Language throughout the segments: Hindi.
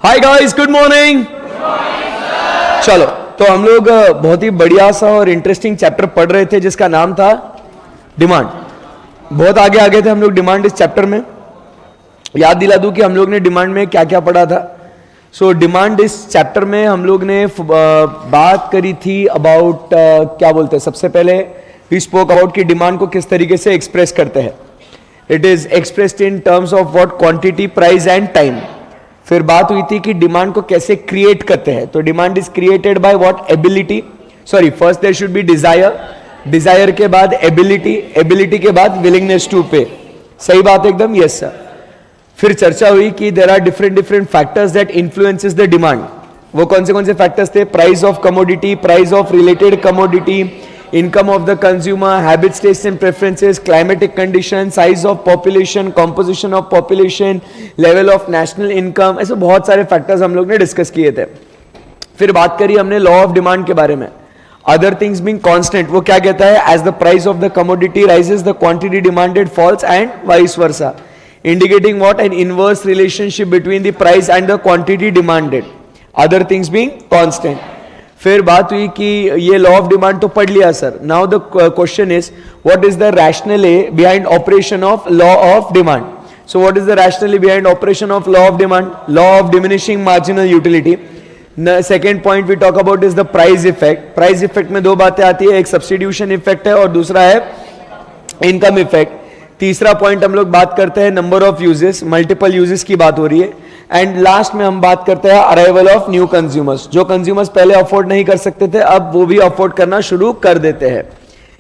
Hi guys, good morning. चलो, तो हम लोग बहुत ही बढ़िया सा और इंटरेस्टिंग चैप्टर पढ़ रहे थे जिसका नाम था डिमांड। बहुत आगे आ गए थे हम लोग डिमांड इस चैप्टर में। याद दिला दूं कि हम लोग ने डिमांड में क्या क्या पढ़ा था। सो डिमांड इस चैप्टर में हम लोग ने बात करी थी अबाउट क्या बोलते हैं, सबसे पहले वी स्पोक अबाउट कि डिमांड को किस तरीके से एक्सप्रेस करते हैं। It is expressed in terms of what, quantity, price and time. फिर बात हुई थी कि डिमांड को कैसे क्रिएट करते हैं। तो demand is created by what, ability, sorry first there should be desire, desire के बाद एबिलिटी, एबिलिटी के बाद विलिंगनेस टू पे। सही बात एकदम, यस सर। फिर चर्चा हुई कि there are different factors that influences the demand. वो कौन से फैक्टर्स थे? Price of commodity, price of related commodity, income of the consumer, habits, tastes and preferences, climatic conditions, size of population, composition of population, level of national income, ऐसे बहुत सारे फैक्टर्स हम लोग ने डिस्कस किए थे। फिर बात करी हमने लॉ ऑफ डिमांड के बारे में। अदर थिंग्स बीइंग कांस्टेंट, वो क्या कहता है? As the price of the commodity rises the quantity demanded falls and vice versa, indicating what, an inverse relationship between the price and the quantity demanded, other things being constant. फिर बात हुई कि ये लॉ ऑफ डिमांड तो पढ़ लिया sir. Now the question is what is the rationale behind operation of law of demand. So what is the rationale behind operation of law of demand? Law of diminishing marginal utility. Second point we talk about is the price effect. Price effect में दो बातें आती है, एक सब्स्टिट्यूशन इफेक्ट है और दूसरा है इनकम इफेक्ट। तीसरा पॉइंट हम लोग बात करते हैं number of uses, multiple uses की बात हो रही है। एंड लास्ट में हम बात करते हैं अराइवल ऑफ न्यू कंज्यूमर्स। जो कंज्यूमर्स पहले अफोर्ड नहीं कर सकते थे, अब वो भी अफोर्ड करना शुरू कर देते हैं।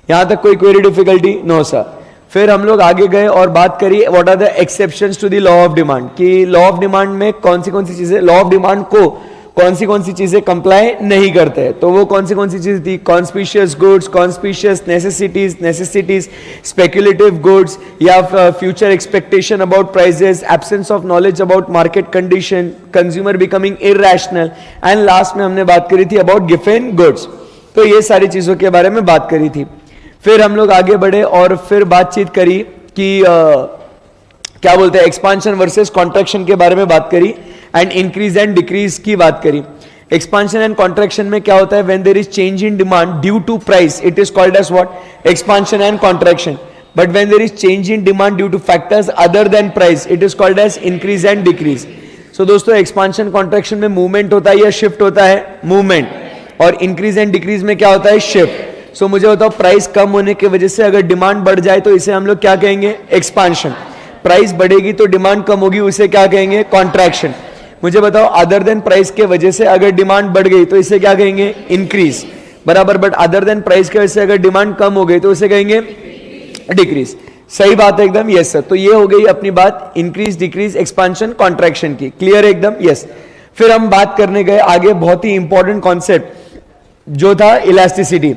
यहां तक कोई क्वेरी डिफिकल्टी? No sir. फिर हम लोग आगे गए और बात करी what are the exceptions to the law of demand, कि लॉ ऑफ डिमांड में कौन सी चीजें, लॉ ऑफ डिमांड को कौन सी चीजें कंप्लाई नहीं करते हैं। तो वो कौन सी चीजें थी? Conspicuous goods, conspicuous necessities, speculative goods या future expectation about prices, absence of knowledge about market condition, consumer becoming irrational, and last में हमने बात करी थी अबाउट गिवन गुड्स। तो ये सारी चीजों के बारे में बात करी थी। फिर हम लोग आगे बढ़े और फिर बातचीत करी कि क्या बोलते हैं, एक्सपांशन वर्सेस कॉन्ट्रैक्शन के बारे में बात करी एंड इंक्रीज एंड डिक्रीज की बात करी। एक्सपांशन एंड कॉन्ट्रैक्शन में क्या होता है? When there is change in demand due to price, it is called as what, expansion and contraction. But when there is change in demand due to factors other than price, it is called as increase and decrease. So दोस्तों, एक्सपांशन कॉन्ट्रैक्शन में मूवमेंट होता है या शिफ्ट होता है? मूवमेंट। और इंक्रीज एंड डिक्रीज में क्या होता है? शिफ्ट। सो मुझे बताओ, प्राइस कम होने की वजह से अगर डिमांड बढ़ जाए तो इसे हम लोग क्या कहेंगे? एक्सपांशन। प्राइस बढ़ेगी तो डिमांड कम होगी, उसे क्या कहेंगे? कॉन्ट्रैक्शन। मुझे बताओ, अदर देन प्राइस के वजह से अगर डिमांड बढ़ गई तो इसे क्या कहेंगे? इंक्रीज, बराबर। बट अदर देन प्राइस की वजह से अगर डिमांड कम हो गई तो इसे कहेंगे डिक्रीज। सही बात है एकदम, यस सर। तो ये हो गई अपनी बात इंक्रीज, डिक्रीज, एक्सपांशन, कॉन्ट्रैक्शन की। क्लियर है एकदम? यस। फिर हम बात करने गए आगे बहुत ही इंपॉर्टेंट कॉन्सेप्ट जो था इलास्टिसिटी।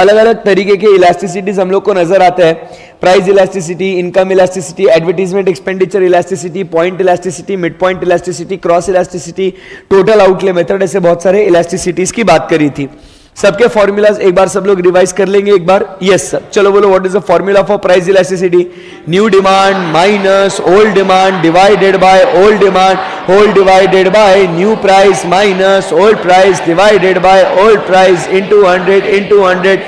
अलग अलग तरीके के इलास्टिसिटीज हम लोग को नजर आते हैं। Price elasticity, income elasticity, advertisement expenditure elasticity, point elasticity, mid point elasticity, cross elasticity, total outlay method, ऐसे बहुत सारे इलास्टिसिटीज की बात करी थी। सबके फॉर्मूलाज एक बार सब लोग रिवाइज कर लेंगे एक बार? Yes sir. चलो बोलो, what is the formula for price elasticity? New demand minus old demand divided by old demand whole divided by new price minus old price divided by old price into 100 into 100।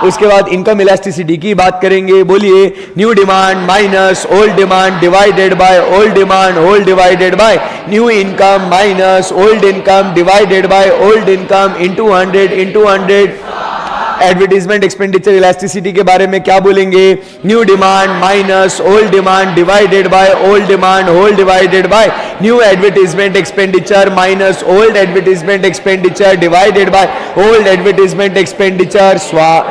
उसके बाद इनकम इलास्टिसिटी की बात करेंगे। बोलिए, new demand minus old demand divided by old demand whole divided by new income minus old income divided by old income into 100 into 100। Advertisement expenditure elasticity के बारे में क्या बोलेंगे? New demand minus old demand divided by old demand whole divided by new advertisement expenditure minus old advertisement expenditure divided by old advertisement expenditure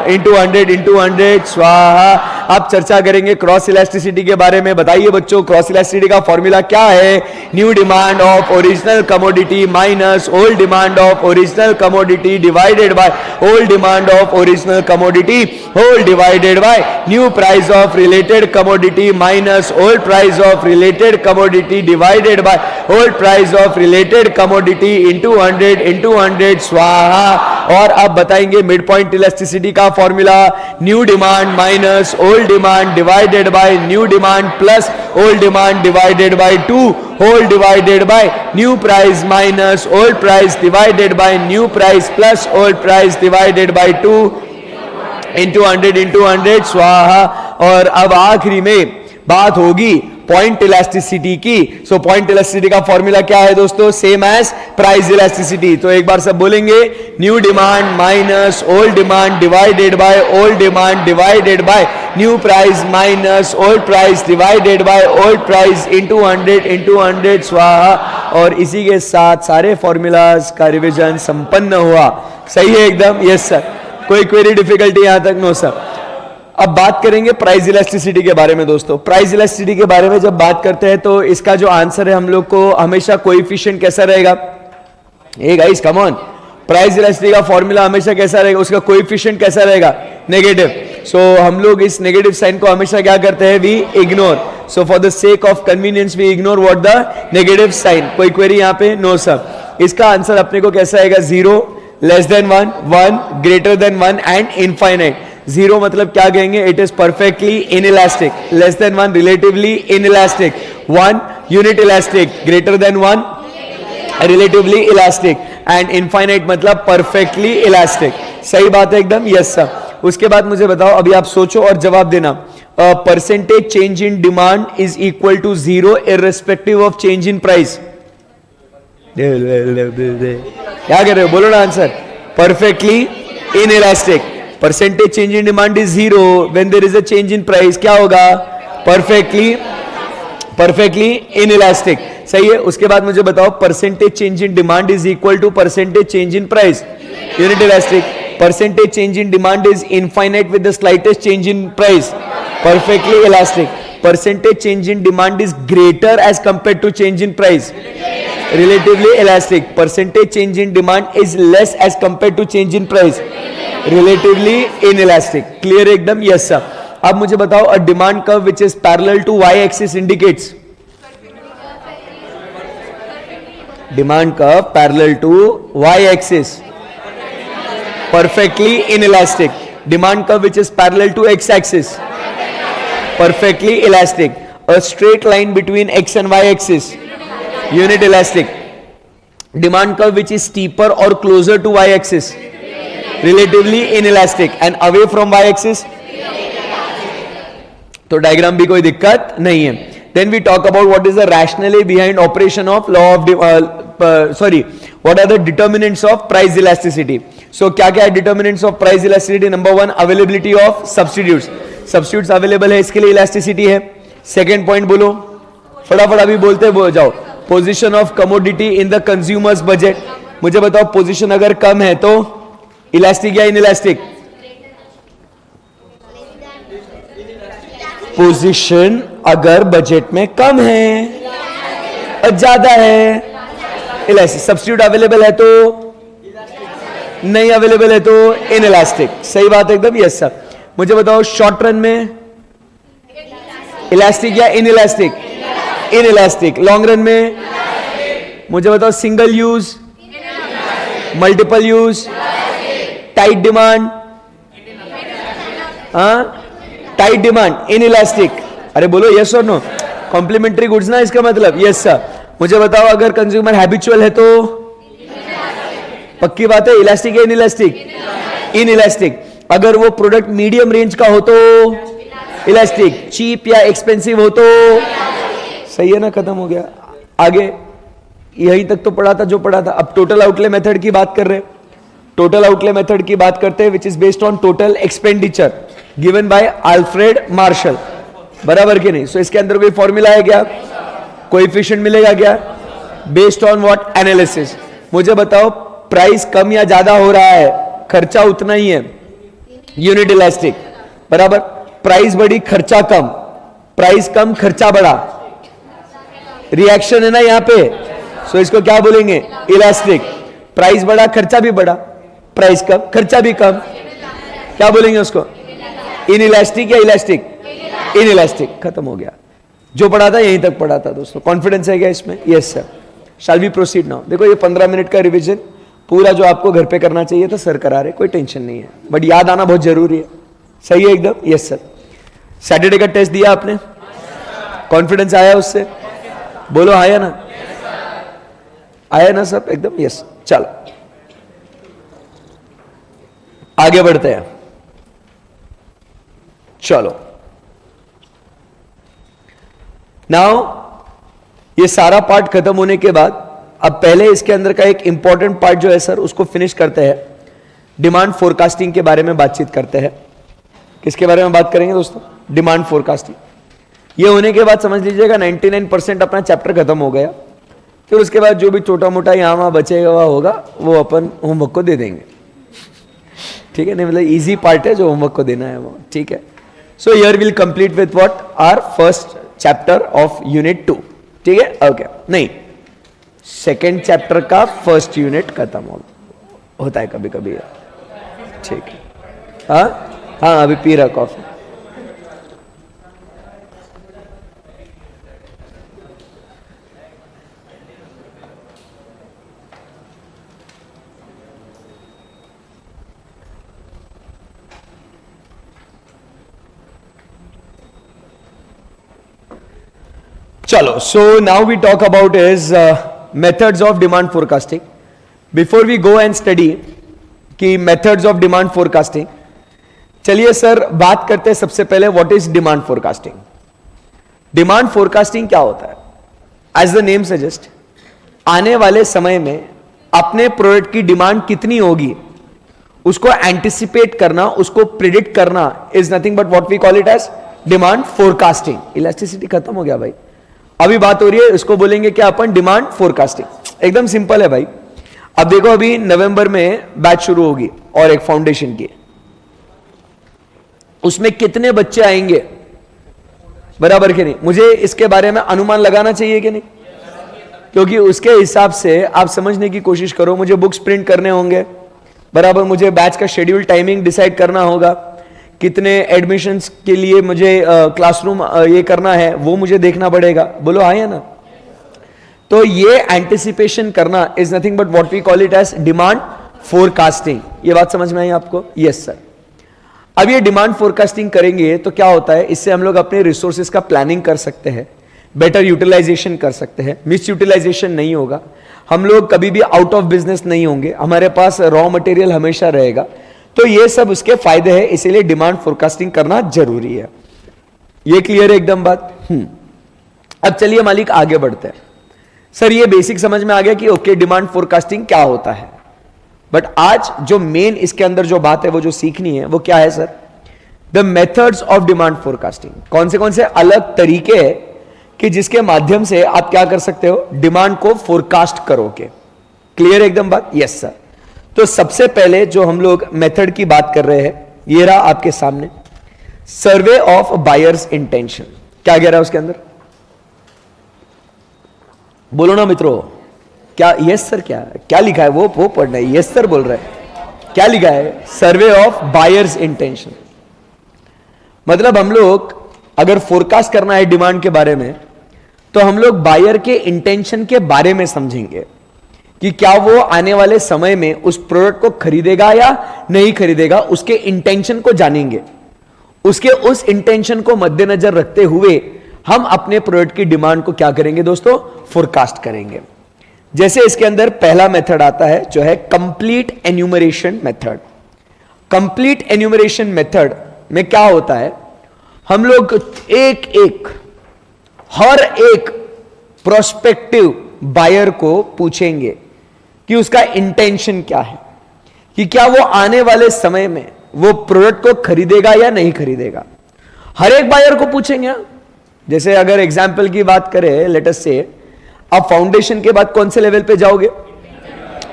into 100 into 100 स्वाहा। अब चर्चा करेंगे क्रॉस इलास्टिसिटी के बारे में। बताइए बच्चों, क्रॉस इलास्टिसिटी का फॉर्मूला क्या है? New demand of original commodity minus old demand of original commodity divided by old demand of original commodity whole divided by new price of related commodity minus old price of related commodity divided by old price of related commodity into 100 स्वाहा। और अब बताएंगे मिड पॉइंट इलास्टिसिटी का formula, new demand minus old demand divided by new demand plus old demand divided by 2 whole divided by new price minus old price divided by new price plus old price divided by 2 into 100 स्वाहा। और अब आखिरी में बात होगी पॉइंट इलास्टिसिटी की। सो पॉइंट इलास्टिसिटी का फॉर्मूला क्या है दोस्तों? Same as price elasticity. तो एक बार सब बोलेंगे, new demand minus old demand divided by old demand divided by new price minus old price divided by old price into 100 स्वाहा। और इसी के साथ सारे फॉर्मूलाज का रिवीजन संपन्न हुआ। सही है एकदम? Yes sir. कोई क्वेरी डिफिकल्टी यहां तक? No sir. अब बात करेंगे प्राइस इलास्टिसिटी के बारे में दोस्तों। प्राइस इलास्टिसिटी के बारे में जब बात करते हैं तो इसका जो आंसर है हम लोग को हमेशा कोएफिशिएंट कैसा रहेगा? ए guys come on, price elasticity का फॉर्मूला हमेशा कैसा रहेगा? उसका कोएफिशिएंट कैसा रहेगा? नेगेटिव। सो हम लोग इस नेगेटिव साइन को हमेशा क्या करते हैं? We ignore. So for the sake of convenience we ignore what? The negative sign. कोई क्वेरी यहां पे? No sir. इसका आंसर अपने को कैसा आएगा? 0 less than 1, 1 greater than 1 and infinite. 0 मतलब क्या कहेंगे? It is perfectly inelastic. Less than 1 relatively inelastic. 1 unit elastic. Greater than 1 relatively elastic. And infinite मतलब परफेक्टली इलास्टिक। सही बात है एकदम? Yes sir. उसके बाद मुझे बताओ, अभी आप सोचो और जवाब देना। Percentage change in demand is equal to 0 irrespective of change in price. क्या कर रहे हो? बोलो ना answer. Perfectly inelastic. Percentage change in demand is 0 when there is a change in price. क्या होगा? Perfectly inelastic. सही है। उसके बाद मुझे बताओ, percentage change in demand is equal to percentage change in price, unit elastic. Percentage change in demand is infinite with the slightest change in price, perfectly elastic. Percentage change in demand is greater as compare to change in price, relatively elastic. Percentage change in demand is less as compared to change in price, relatively inelastic. Clear एकदम? Yes sir. अब मुझे बताओ, a demand curve which is parallel to y axis indicates, demand curve parallel to y axis, perfectly inelastic. Demand curve which is parallel to x axis, perfectly elastic. A straight line between x and y axis, unit elastic. Demand curve which is steeper or closer to y axis, relatively inelastic. And away from y axis, तो डायग्राम भी कोई दिक्कत नहीं है. Then we talk about what is the rationale behind operation of law of what are the determinants of price elasticity. So क्या क्या है determinants of price elasticity? Number 1, availability of substitutes. Substitutes available है, इसके लिए elasticity है. Second point बोलो, फटाफट अभी बोलते जाओ. Position of commodity in the consumers budget. मुझे बताओ, पोजीशन अगर कम है तो इलास्टिक या इनइलास्टिक? पोजीशन अगर बजट में कम है और ज्यादा है, इलास्टिक. सब्स्टिट्यूट अवेलेबल है तो नहीं, अवेलेबल है तो इनइलास्टिक. सही बात है एकदम? Yes sir. मुझे बताओ, शॉर्ट रन में इलास्टिक या इनइलास्टिक? इनइलास्टिक. लॉन्ग रन में मुझे बताओ, single use, multiple use, tight demand, tight demand, inelastic. अरे बोलो यस और नो. कॉम्प्लीमेंट्री गुड्स ना इसका मतलब? Yes sir. मुझे बताओ, अगर कंज्यूमर हैबिचुअल है तो पक्की बात है, इलास्टिक या इनइलास्टिक? इनइलास्टिक. अगर वो प्रोडक्ट मीडियम रेंज का हो तो इलास्टिक. चीप या एक्सपेंसिव हो तो? सही है ना? खत्म हो गया. आगे यहीं तक तो पढ़ा था जो पढ़ा था. अब टोटल आउटले मेथड की बात कर रहे हैं. टोटल आउटले मेथड की बात करते हैं, which is based on total expenditure given by Alfred Marshall. बराबर कि नहीं? सो इसके अंदर कोई फॉर्मूला है क्या? कोएफिशिएंट मिलेगा क्या? Based on what? एनालिसिस. मुझे बताओ, प्राइस कम या ज्यादा हो रहा है, खर्चा उतना ही है, यूनिट इलास्टिक. बराबर. प्राइस बढ़ी, खर्चा कम, प्राइस कम, खर्चा बढ़ा, रिएक्शन है ना यहां पे. सो इसको क्या बोलेंगे? इलास्टिक. प्राइस बढ़ा, खर्चा भी बढ़ा, प्राइस कम, खर्चा भी कम, क्या बोलेंगे उसको? इनइलास्टिक या इलास्टिक? इनइलास्टिक. खत्म हो गया. जो पढ़ा था यहीं तक पढ़ा था दोस्तों. कॉन्फिडेंस है क्या इसमें? Yes sir. Shall we proceed now? देखो, ये 15 मिनट का रिवीजन पूरा जो आपको घर पे करना चाहिए था सर करा रहे, कोई टेंशन नहीं है, बट याद आना बहुत जरूरी है। सही है एकदम? Yes sir. सैटरडे का टेस्ट दिया आपने? कॉन्फिडेंस आया उससे? बोलो आया ना? आया ना सब एकदम? यस। चलो आगे बढ़ते हैं। चलो नाउ ये सारा पार्ट खत्म होने के बाद अब पहले इसके अंदर का एक इंपॉर्टेंट पार्ट जो है सर उसको फिनिश करते हैं। डिमांड फोरकास्टिंग के बारे में बातचीत करते हैं। किसके बारे में बात करेंगे दोस्तों? Demand forecasting. ये होने के बाद समझ लीजिएगा 99% अपना चैप्टर खत्म हो गया। फिर उसके बाद जो भी छोटा मोटा यहां वहां बचेगा हुआ होगा वो अपन होमवर्क को दे देंगे। ठीक है? नहीं मतलब इजी पार्ट है जो होमवर्क को देना है वो। ठीक है? So here will complete with what our first chapter of unit 2। ठीक है? ओके। नहीं, सेकेंड चैप्टर का फर्स्ट यूनिट खत्म होता है कभी कभी। ठीक है? हाँ हाँ, अभी पी रहा कॉफी। चलो, so now we talk about is methods of demand forecasting. Before we go and study कि methods of demand forecasting, चलिए सर बात करते हैं सबसे पहले what is demand forecasting. Demand forecasting क्या होता है? As the name suggest, आने वाले समय में अपने प्रोडक्ट की डिमांड कितनी होगी उसको एंटिसिपेट करना, उसको प्रिडिक्ट करना is nothing but what we call it as demand forecasting. Elasticity खत्म हो गया भाई, अभी बात हो रही है, इसको बोलेंगे क्या अपन? Demand forecasting. एकदम सिंपल है भाई। अब देखो अभी नवंबर में बैच शुरू होगी और एक फाउंडेशन की, उसमें कितने बच्चे आएंगे बराबर के नहीं? मुझे इसके बारे में अनुमान लगाना चाहिए कि नहीं? क्योंकि उसके हिसाब से आप समझने की कोशिश करो। मुझे बुक्स प्रिंट करने होंगे बराबर, मुझे बैच का शेड्यूल टाइमिंग डिसाइड करना होगा, कितने एडमिशंस के लिए मुझे क्लासरूम ये करना है वो मुझे देखना पड़ेगा। बोलो हाँ या ना? तो ये एंटिसिपेशन करना is nothing but what we call it as demand forecasting. ये बात समझ में आई आपको? Yes sir. अब ये डिमांड फोरकास्टिंग करेंगे तो क्या होता है, इससे हम लोग अपने रिसोर्सेज का प्लानिंग कर सकते हैं, बेटर यूटिलाइजेशन कर सकते हैं, मिस यूटिलाइजेशन नहीं होगा, हम लोग कभी भी आउट ऑफ बिजनेस नहीं होंगे, हमारे पास रॉ मटेरियल हमेशा रहेगा। तो ये सब उसके फायदे हैं, इसीलिए डिमांड फोरकास्टिंग करना जरूरी है। ये क्लियर है एकदम बात? अब चलिए मालिक आगे बढ़ते हैं। सर ये बेसिक समझ में आ गया कि ओके डिमांड फोरकास्टिंग क्या होता है, बट आज जो मेन इसके अंदर जो बात है वो जो सीखनी है वो क्या है sir? The methods of demand forecasting. कौन से अलग तरीके हैं कि जिसके माध्यम से आप क्या कर सकते हो, डिमांड को फोरकास्ट करोगे। क्लियर है एकदम बात? Yes sir. तो सबसे पहले जो हम लोग मेथड की बात कर रहे हैं ये रहा आपके सामने, सर्वे ऑफ बायर्स इंटेंशन। क्या कह रहा है उसके अंदर? बोलो ना मित्रों, क्या यस सर? क्या लिखा है वो पढ़ना है। यस सर बोल रहे हैं। क्या लिखा है? सर्वे ऑफ बायर्स इंटेंशन। मतलब हम लोग अगर फोरकास्ट करना है डिमांड के बारे में तो हम लोग बायर के इंटेंशन के बारे में समझेंगे कि क्या वो आने वाले समय में उस प्रोडक्ट को खरीदेगा या नहीं खरीदेगा, उसके इंटेंशन को जानेंगे। उसके उस इंटेंशन को मद्देनजर रखते हुए हम अपने प्रोडक्ट की डिमांड को क्या करेंगे दोस्तों? फोरकास्ट करेंगे। जैसे इसके अंदर पहला मेथड आता है जो है complete enumeration method. Complete enumeration method में क्या होता है, हम लोग हर एक प्रोस्पेक्टिव बायर को पूछेंगे कि उसका इंटेंशन क्या है, कि क्या वो आने वाले समय में वो प्रोडक्ट को खरीदेगा या नहीं खरीदेगा। हर एक बायर को पूछेंगे। जैसे अगर एग्जाम्पल की बात करें, लेट अस से आप फाउंडेशन के बाद कौन से लेवल पे जाओगे?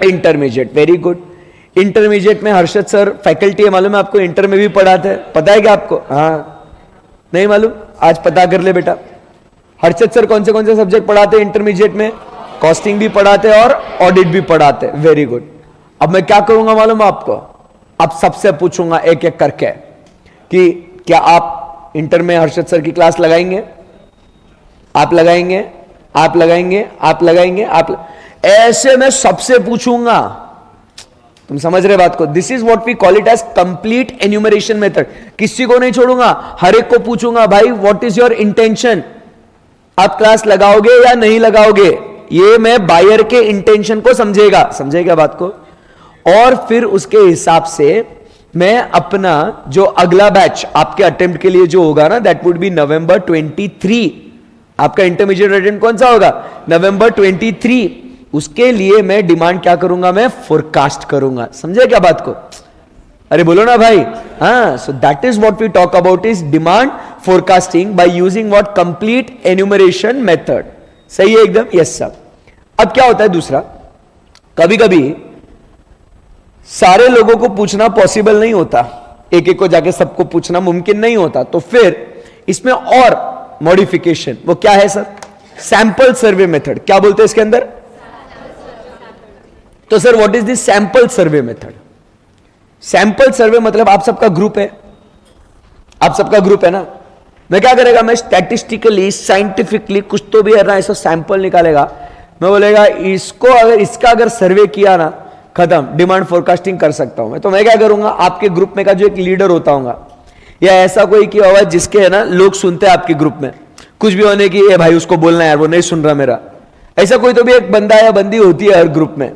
इंटरमीडिएट। Very good. इंटरमीडिएट में हर्षद सर फैकल्टी है, मालूम है आपको? इंटर में भी पढ़ाते हैं, पता है क्या आपको? हाँ नहीं मालूम? आज पता कर ले बेटा। हर्षद सर कौन से सब्जेक्ट पढ़ाते हैं इंटरमीडिएट में? कॉस्टिंग भी पढ़ाते हैं और ऑडिट भी पढ़ाते हैं। Very good. अब मैं क्या करूंगा मालूम आपको? अब सबसे पूछूंगा एक एक करके कि क्या आप इंटर में हर्षद सर की क्लास लगाएंगे? आप लगाएंगे? आप लगाएंगे? आप लगाएंगे? ऐसे मैं सबसे पूछूंगा तुम समझ रहे बात को? This is what we call it as complete enumeration method. किसी को नहीं छोड़ूंगा, हर एक को पूछूंगा, भाई व्हाट इज योर इंटेंशन, आप क्लास लगाओगे या नहीं लगाओगे? ये मैं बायर के इंटेंशन को समझेगा बात को, और फिर उसके हिसाब से मैं अपना जो अगला बैच आपके अटेम्प्ट के लिए जो होगा ना, दैट वुड बी नवंबर 23। आपका इंटरमीडिएट अटेम्प्ट कौन सा होगा? नवंबर 23। उसके लिए मैं डिमांड क्या करूंगा? मैं फोरकास्ट करूंगा। समझे क्या बात को? अरे बोलो ना भाई। हाँ, so that is what we talk about is demand forecasting by using what? Complete enumeration method. सही है एकदम? Yes sir. अब क्या होता है दूसरा, कभी कभी सारे लोगों को पूछना पॉसिबल नहीं होता, एक एक को जाके सबको पूछना मुमकिन नहीं होता, तो फिर इसमें और मॉडिफिकेशन, वो क्या है सर? Sample survey method. क्या बोलते हैं इसके अंदर? तो sir what is this sample survey method? Sample survey मतलब आप सबका ग्रुप है, आप सबका ग्रुप है ना, मैं क्या करेगा? मैं स्टैटिस्टिकली साइंटिफिकली कुछ तो भी है ना, ऐसा सैंपल निकालेगा, मैं बोलेगा इसको अगर इसका अगर सर्वे किया ना, खत्म, डिमांड फोरकास्टिंग कर सकता हूं मैं। तो मैं क्या करूंगा? आपके ग्रुप में का जो एक लीडर होता हूंगा, या ऐसा कोई की आवाज जिसके है ना लोग सुनते हैं आपके ग्रुप में, कुछ भी होने की, ये भाई उसको बोलना है यार, वो नहीं सुन रहा मेरा, ऐसा कोई तो भी एक बंदा या बंदी होती है हर ग्रुप में।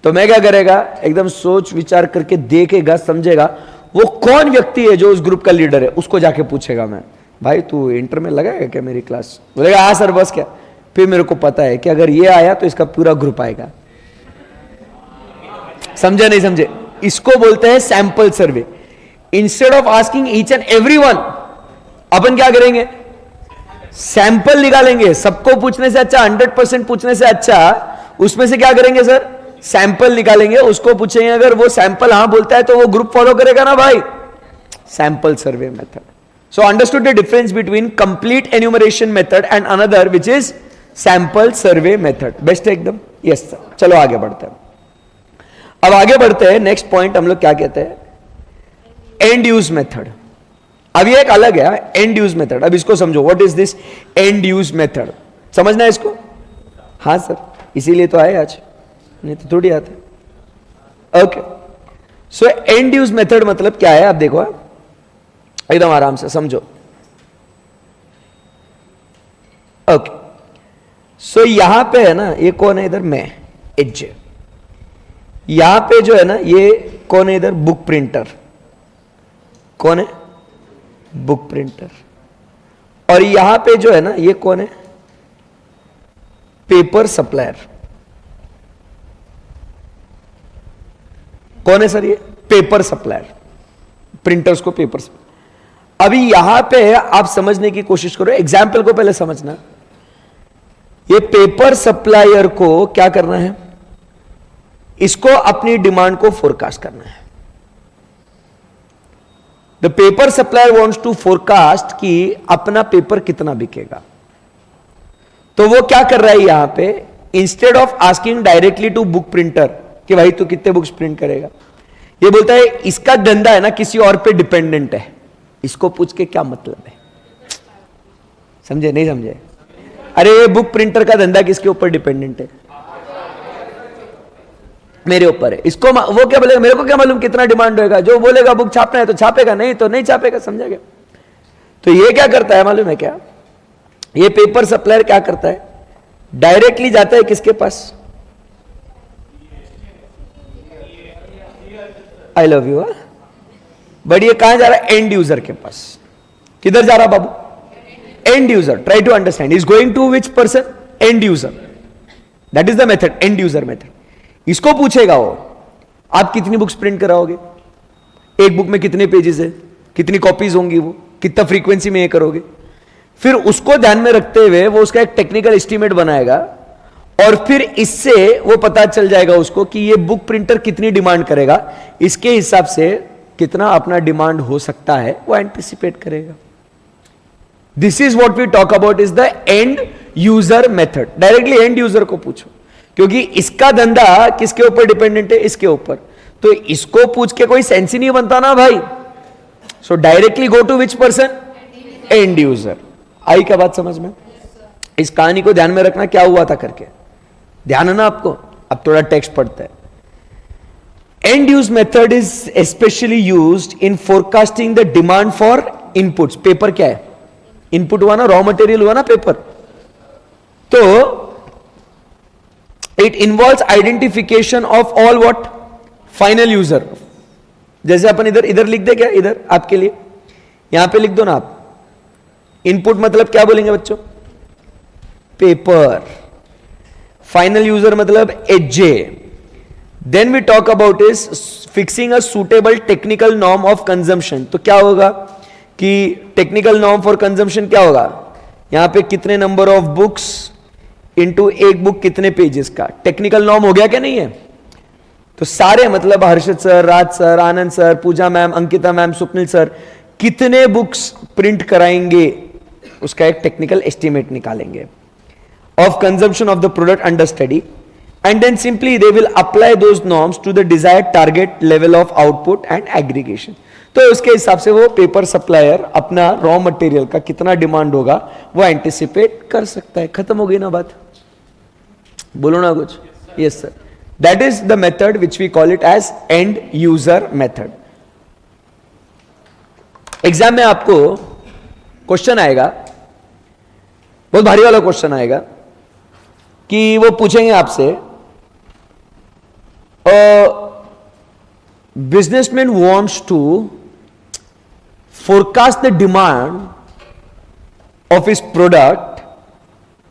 तो मैं क्या करेगा? एकदम सोच विचार करके देखेगा, समझेगा वो कौन व्यक्ति है जो उस ग्रुप का लीडर है, उसको जाके पूछेगा मैं, भाई तू इंटर में लगाएगा क्या मेरी क्लास? बोलेगा हाँ सर, बस क्या? फिर मेरे को पता है कि अगर ये आया तो इसका पूरा ग्रुप आएगा। समझे नहीं समझे? इसको बोलते हैं sample survey. Instead of asking each and everyone, अपन क्या करेंगे? सैंपल निकालेंगे। सबको पूछने से अच्छा, 100% पूछने से अच्छा, उसमें से क्या करेंगे सर? सैंपल निकालेंगे, उसको पूछेंगे, अगर वो सैंपल हाँ बोलता है तो वो ग्रुप फॉलो करेगा ना भाई। Sample survey method. So understood the difference between complete enumeration method and another which is sample survey method. Best है एकदम? Yes sir. चलो आगे बढ़ते हैं। अब आगे बढ़ते हैं, नेक्स्ट पॉइंट हम लोग क्या कहते हैं? And use method. अब ये एक अलग है, एंड यूज मेथड। अब इसको समझो, what is this and use method? समझना है इसको? हाँ सर, इसीलिए तो आए आज, नहीं तो थोड़ी आते। Okay, so and use method मतलब क्या है? आप देखो एकदम आराम से समझो। ओके, सो यहां पे है ना, ये कौन है इधर? मैं, एज। यहां पे जो है ना, ये कौन है इधर? Book printer. कौन है? Book printer. और यहां पे जो है ना, ये कौन है? Paper supplier. कौन है सर? ये पेपर सप्लायर। प्रिंटर्स को पेपर सप्लायर। अभी यहां पे आप समझने की कोशिश करो, एग्जाम्पल को पहले समझना। ये पेपर सप्लायर को क्या करना है? इसको अपनी डिमांड को फोरकास्ट करना है। The paper supplier wants to forecast कि अपना पेपर कितना बिकेगा। तो वो क्या कर रहा है यहां पे? Instead of asking directly to book printer कि भाई तू कितने बुक्स प्रिंट करेगा, ये बोलता है इसका धंधा है ना किसी और पे डिपेंडेंट है, इसको पूछ के क्या मतलब है? समझे नहीं समझे? अरे बुक प्रिंटर का धंधा किसके ऊपर डिपेंडेंट है? मेरे ऊपर है। इसको वो क्या बोलेगा? मेरे को क्या मालूम कितना डिमांड होगा? जो बोलेगा बुक छापना है तो छापेगा, नहीं तो नहीं छापेगा। समझा गया? तो ये क्या करता है मालूम है क्या? ये पेपर सप्लायर क्या करता है? डायरेक्टली जाता है किसके पास? I love you. बट ये कहां जा रहा है? एंड यूजर के पास। किधर जा रहा बाबू? End user. Try to understand. Is going to which person? End user. That is the method, end user method. इसको पूछेगा वो, आप कितनी बुक्स प्रिंट कराओगे? एक बुक में कितने पेजेस है? कितनी कॉपीज होंगी? वो कितना फ्रीक्वेंसी में ये करोगे? फिर उसको ध्यान में रखते हुए वो उसका एक टेक्निकल एस्टीमेट बनाएगा, और फिर इससे वो पता चल जाएगा उसको कि ये बुक प्रिंटर कितनी डिमांड करेगा, इसके हिसाब से कितना अपना डिमांड हो सकता है वो एंटिसिपेट करेगा। This is what we talk about is the end user method. Directly end user को पूछो, क्योंकि इसका धंधा किसके ऊपर डिपेंडेंट है? इसके ऊपर। तो इसको पूछ के कोई सेंस ही नहीं बनता ना भाई। So directly go to which person? End user. आई क्या बात समझ में? इस कहानी को ध्यान में रखना, क्या हुआ था करके ध्यान है ना आपको? अब थोड़ा टेक्स्ट पढ़ते हैं। End use method is especially used in forecasting the demand for inputs. Paper क्या है? इनपुट हुआ ना, रॉ मटेरियल हुआ ना पेपर. तो it involves identification of all what final user. जैसे अपन इधर लिख दे क्या, इधर आपके लिए यहां पे लिख दो ना आप. इनपुट मतलब क्या बोलेंगे बच्चों? पेपर. फाइनल यूजर मतलब एजे. Then we talk about is fixing a suitable technical norm of consumption. तो क्या होगा कि टेक्निकल नॉर्म फॉर कंजम्पशन क्या होगा? यहां पे कितने नंबर ऑफ बुक्स इनटू एक बुक कितने पेजेस का टेक्निकल नॉर्म हो गया क्या? नहीं है. तो सारे मतलब Harshad sir, Raj sir, Anand sir, Pooja ma'am, Ankita ma'am, Swapnil sir कितने बुक्स प्रिंट कराएंगे उसका एक टेक्निकल एस्टिमेट निकालेंगे of consumption of the product under study. And then simply they will apply those norms to the desired target level of output and aggregation. तो उसके हिसाब से वो पेपर सप्लायर अपना रॉ मटेरियल का कितना डिमांड होगा वो एंटिसिपेट कर सकता है. खत्म हो गई ना बात? बोलो ना कुछ. Yes sir. That is the method which we call it as end user method. Exam में आपको क्वेश्चन आएगा, बहुत भारी वाला क्वेश्चन आएगा कि वो पूछेंगे आपसे, businessman wants to forecast the demand of his product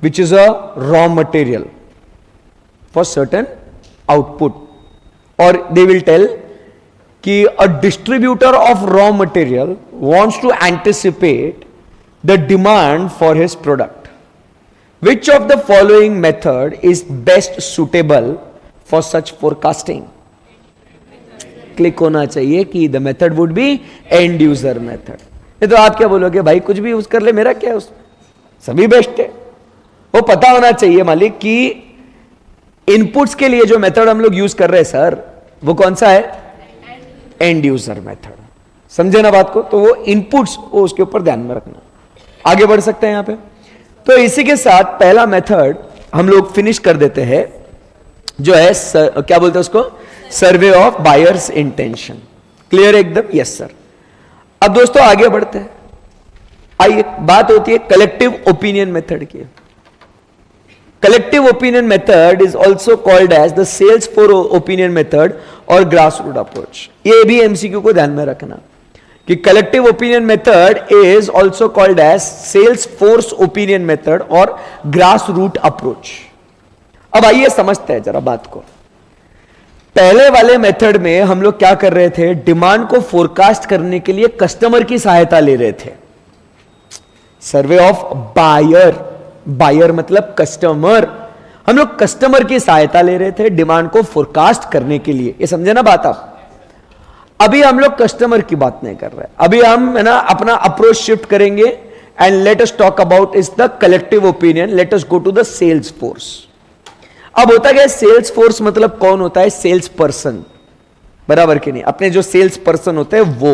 which is a raw material for certain output, or they will tell कि a distributor of raw material wants to anticipate the demand for his product. Which of the following method is best suitable for such forecasting? Click होना चाहिए कि the method would be and user method. नहीं तो आप क्या बोलोगे, भाई कुछ भी यूज कर ले, मेरा क्या है उसमें, सभी बेस्ट है. वो पता होना चाहिए मालिक कि इनपुट्स के लिए जो मेथड हम लोग यूज कर रहे हैं सर वो कौन सा है? And user method. समझे ना बात को? तो वो इनपुट्स वो उसके ऊपर ध्यान में रखना. आगे बढ़ सकते हैं यहां पे. तो इसी के साथ पहला मेथड हम लोग फिनिश कर देते हैं जो है क्या बोलते हैं उसको? Survey of buyers intention. Clear एकदम? Yes sir. अब दोस्तों आगे बढ़ते हैं. आइए, बात होती है कलेक्टिव ओपिनियन मेथड की. Collective opinion method is also called as the sales for opinion method और ग्रास रूट अप्रोच. ये भी एमसीक्यू को ध्यान में रखना कि collective opinion method is also called as sales force opinion method और ग्रास रूट अप्रोच. अब आइए समझते हैं जरा बात को. पहले वाले मेथड में हम लोग क्या कर रहे थे? डिमांड को फोरकास्ट करने के लिए कस्टमर की सहायता ले रहे थे. Survey of buyer. बायर मतलब कस्टमर. हम लोग कस्टमर की सहायता ले रहे थे डिमांड को फोरकास्ट करने के लिए. ये समझे ना बात आप? अभी हम लोग कस्टमर की बात नहीं कर रहे. अभी हम है ना अपना अप्रोच शिफ्ट करेंगे and let us talk about is the collective opinion. Let us go to the sales force. अब होता क्या है? सेल्स फोर्स मतलब कौन होता है? Sales person. बराबर कि नहीं? अपने जो सेल्स पर्सन होते हैं वो.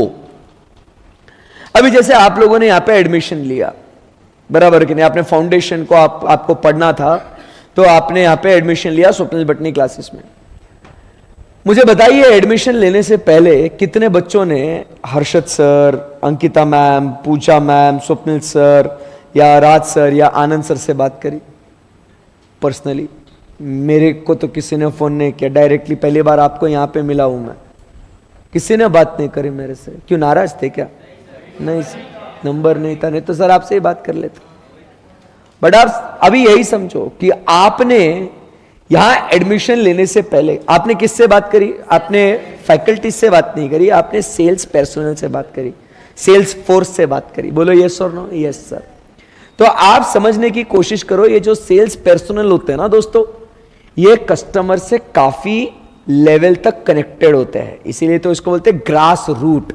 अभी जैसे आप लोगों ने यहां पे एडमिशन लिया, बराबर कि नहीं? आपने फाउंडेशन को आपको पढ़ना था तो आपने यहां पे एडमिशन लिया स्वप्निल बटनी क्लासेस में. मुझे बताइए एडमिशन लेने से पहले कितने बच्चों ने हर्षद सर, अंकिता मैम, पूजा मैम, स्वप्निल सर या राज सर या आनंद सर से बात करी पर्सनली? मेरे को तो किसी ने फोन नहीं किया. डायरेक्टली पहली बार आपको यहां पे मिला हूं मैं. किसी ने बात नहीं करी मेरे से. क्यों, नाराज थे क्या? नहीं सर, नंबर नहीं था. नहीं तो सर आपसे ही बात कर लेते. बट आप अभी यही समझो कि आपने यहां एडमिशन लेने से पहले आपने किससे बात करी? आपने फैकल्टी से बात नहीं करी, आपने सेल्स पर्सनल से बात करी, सेल्स फोर्स से बात करी. बोलो यस और नो? Yes sir. तो आप समझने की कोशिश करो, ये जो सेल्स पर्सनल होते हैं ना दोस्तों, ये कस्टमर से काफी लेवल तक कनेक्टेड होते हैं. इसीलिए तो इसको बोलते हैं grass root.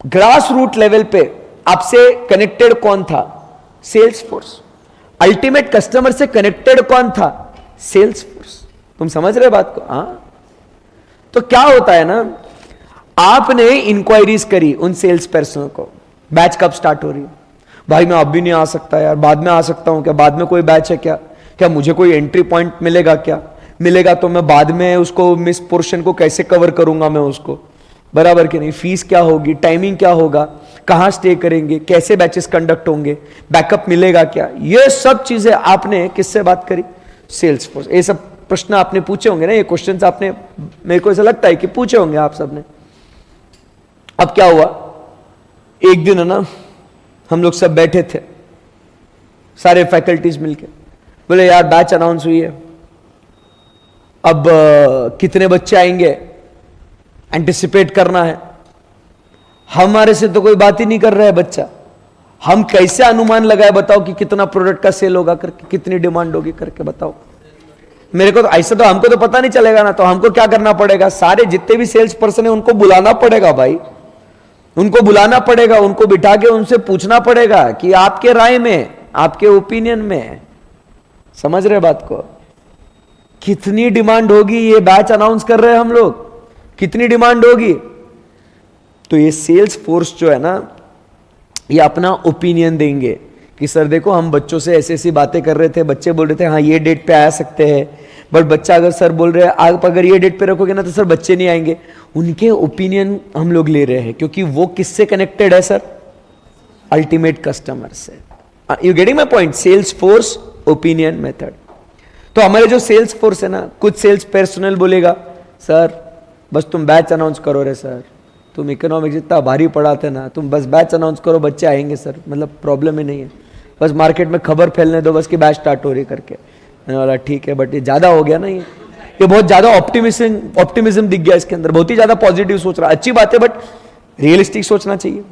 Grass root level पे आपसे कनेक्टेड कौन था? Sales force. अल्टीमेट कस्टमर से कनेक्टेड कौन था? Sales force. तुम समझ रहे बात को? हाँ. तो क्या होता है ना, आपने इंक्वायरीज करी उन सेल्स पर्सन को, बैच कब स्टार्ट हो रही है? भाई मैं अब भी नहीं आ सकता यार, बाद में आ सकता हूं क्या? बाद में कोई बैच है क्या? क्या मुझे कोई एंट्री पॉइंट मिलेगा क्या? मिलेगा तो मैं बाद में उसको मिस पोर्शन को कैसे कवर करूंगा मैं उसको, बराबर कि नहीं, फीस क्या होगी, टाइमिंग क्या होगा, कहां स्टे करेंगे, कैसे बैचेस कंडक्ट होंगे, बैकअप मिलेगा क्या, ये सब चीजें आपने किससे बात करी, सेल्स फोर्स। ये सब प्रश्न आपने पूछे होंगे ना, ये क्वेश्चंस आपने, मेरे को ऐसा लगता है कि पूछे होंगे आप सबने। अब क्या हुआ, एक दिन है ना, हम लोग सब बैठे थे, सारे फैकल्टीज मिलके, बोले यार बैच अनाउंस हुई है, अब कितने बच्चे आएंगे एंटिसिपेट करना है। हमारे से तो कोई बात ही नहीं कर रहा है बच्चा, हम कैसे अनुमान लगाए बताओ कि कितना प्रोडक्ट का सेल होगा करके, कितनी डिमांड होगी करके बताओ। मेरे को तो ऐसा, तो हमको तो पता नहीं चलेगा ना, तो हमको क्या करना पड़ेगा, सारे जितने भी सेल्स पर्सन है उनको बुलाना पड़ेगा भाई, उनको बुलाना पड़ेगा, उनको बिठा के उनसे पूछना पड़ेगा कि आपके राय में, आपके ओपिनियन में, समझ रहे बात को, कितनी डिमांड होगी, ये बैच अनाउंस कर रहे हैं हम लोग, कितनी डिमांड होगी। तो ये सेल्स फोर्स जो है ना, ये अपना ओपिनियन देंगे कि सर देखो हम बच्चों से ऐसी ऐसी बातें कर रहे थे, बच्चे बोल रहे थे हाँ ये डेट पे आ सकते हैं, बट बच्चा अगर सर बोल रहे हैं आप अगर ये डेट पे रखोगे ना तो सर बच्चे नहीं आएंगे। उनके ओपिनियन हम लोग ले रहे हैं, क्योंकि वो किससे कनेक्टेड है सर, अल्टीमेट कस्टमर से। You getting my point, sales force opinion method. तो हमारे जो सेल्स फोर्स है ना, कुछ सेल्स पर्सनल बोलेगा सर बस तुम बैच अनाउंस करो रे सर, तुम इकोनॉमिक्स इतना भारी पढ़ाते ना, तुम बस बैच अनाउंस करो, बच्चे आएंगे सर, मतलब प्रॉब्लम ही नहीं है, बस मार्केट में खबर फैलने दो बस कि बैच स्टार्ट हो रही करके। मैंने बोला ठीक है, बट ये ज़्यादा हो गया ना, ये बहुत ज़्यादा ऑप्टिमिज्म दिख गया इसके अंदर, बहुत ही ज़्यादा पॉजिटिव सोच रहा है, अच्छी बात है बट रियलिस्टिक सोचना चाहिए।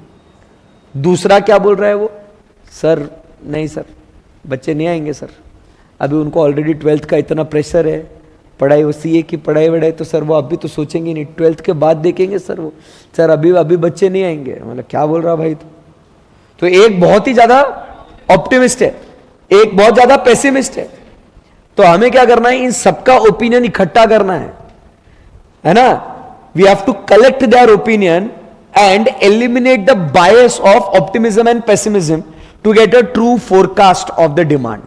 दूसरा क्या बोल रहा है वो, सर नहीं सर बच्चे नहीं आएंगे सर, अभी उनको ऑलरेडी 12th का इतना प्रेशर है, पढ़ाई वो सीए की पढ़ाई वढ़ाई, तो सर वो अभी तो सोचेंगे नहीं, 12th के बाद देखेंगे सर वो, सर अभी बच्चे नहीं आएंगे। मतलब क्या बोल रहा भाई, तो एक बहुत ही ज्यादा ऑप्टिमिस्ट है, एक बहुत ज्यादा पेसिमिस्ट है। तो हमें क्या करना है, इन सबका ओपिनियन इकट्ठा करना है ना, we have to collect their opinion and eliminate the bias of optimism and pessimism to get a true forecast of the demand.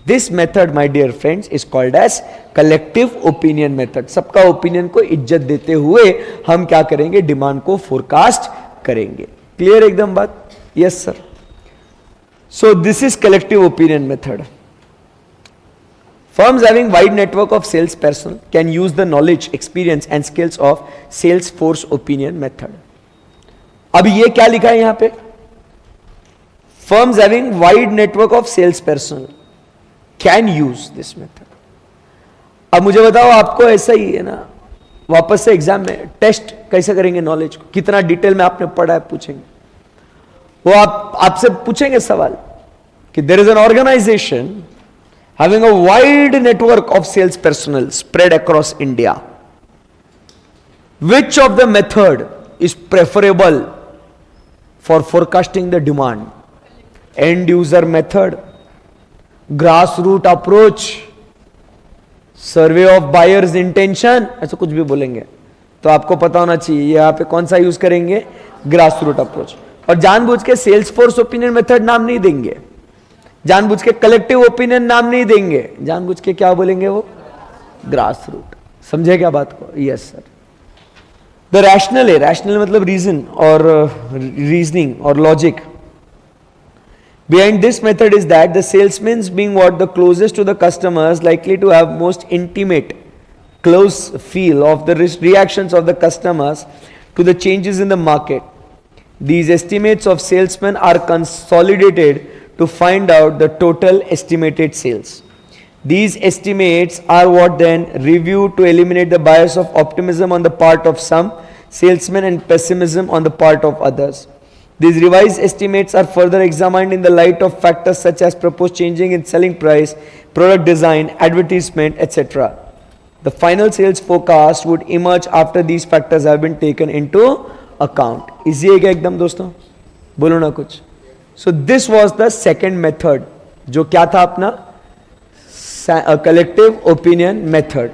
This method, my dear friends, is called as collective opinion method. सबका ओपिनियन को इज्जत देते हुए हम क्या करेंगे, डिमांड को फोरकास्ट करेंगे। क्लियर एकदम बात? Yes sir. So this is collective opinion method. Firms having wide network of sales personnel can use the knowledge, experience and skills of sales force opinion method. अब ये क्या लिखा है यहां पे, Firms having wide network of sales personnel can use this method. अब मुझे बताओ, आपको ऐसा ही है ना, वापस से एग्जाम में टेस्ट कैसे करेंगे, नॉलेज को कितना डिटेल में आपने पढ़ा है पूछेंगे, वो आपसे पूछेंगे सवाल कि there is an organization having a wide network of sales personnel spread across India, which of the method is preferable for forecasting the demand, end user method, grass root approach, survey of buyers intention, ऐसा कुछ भी बोलेंगे तो आपको पता होना चाहिए यहां पे कौन सा यूज करेंगे, ग्रास रूट अप्रोच। और जानबूझ के सेल्स फोर्स ओपिनियन मेथड नाम नहीं देंगे, जानबूझ के कलेक्टिव ओपिनियन नाम नहीं देंगे, जानबूझ के क्या बोलेंगे वो, ग्रास रूट। समझे क्या बात को? Yes sir. द रैशनल है, रैशनल मतलब रीजन और रीजनिंग और logic behind this method is that the salesmen being what the closest to the customers likely to have most intimate close feel of the reactions of the customers to the changes in the market. These estimates of salesmen are consolidated to find out the total estimated sales. These estimates are what then reviewed to eliminate the bias of optimism on the part of some salesmen and pessimism on the part of others. These revised estimates are further examined in the light of factors such as proposed changing in selling price, product design, advertisement, etc. The final sales forecast would emerge after these factors have been taken into account. Easy है क्या एकदम दोस्तों? बोलो ना कुछ। So this was the second method, जो क्या था अपना, collective opinion method,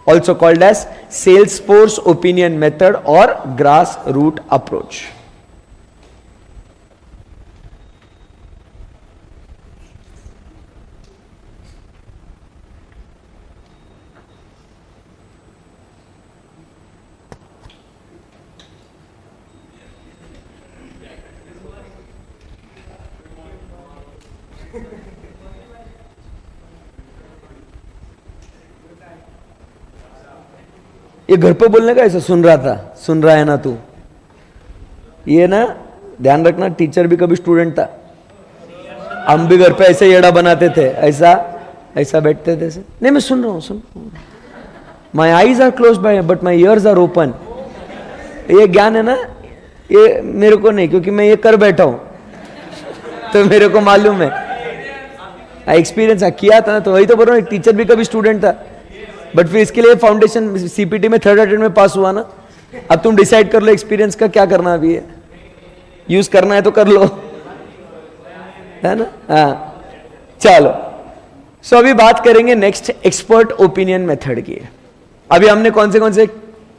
also called as sales force opinion method or grass root approach. ये घर पे बोलने का ऐसा सुन रहा था, सुन रहा है ना तू, ये ना ध्यान रखना, टीचर भी कभी स्टूडेंट था, हम भी घर पे ऐसे येड़ा बनाते थे, ऐसा ऐसा बैठते थे ऐसे, नहीं मैं सुन रहा हूँ, सुन रहा हूँ, my eyes are close by but my ears are open. ये ज्ञान है ना, ये मेरे को नहीं, क्योंकि मैं ये कर बैठा हूं तो मेरे को मालूम है, एक्सपीरियंस किया था ना, तो वही तो बोल रहा हूँ, एक टीचर भी कभी स्टूडेंट था, बट फिर इसके लिए फाउंडेशन सीपीटी में 3rd अटेम्प्ट में पास हुआ ना। अब तुम डिसाइड कर लो एक्सपीरियंस का क्या करना अभी है, यूज करना है तो कर लो, है ना। हाँ चलो, सो अभी बात करेंगे नेक्स्ट एक्सपर्ट ओपिनियन मेथड की। अभी हमने कौन से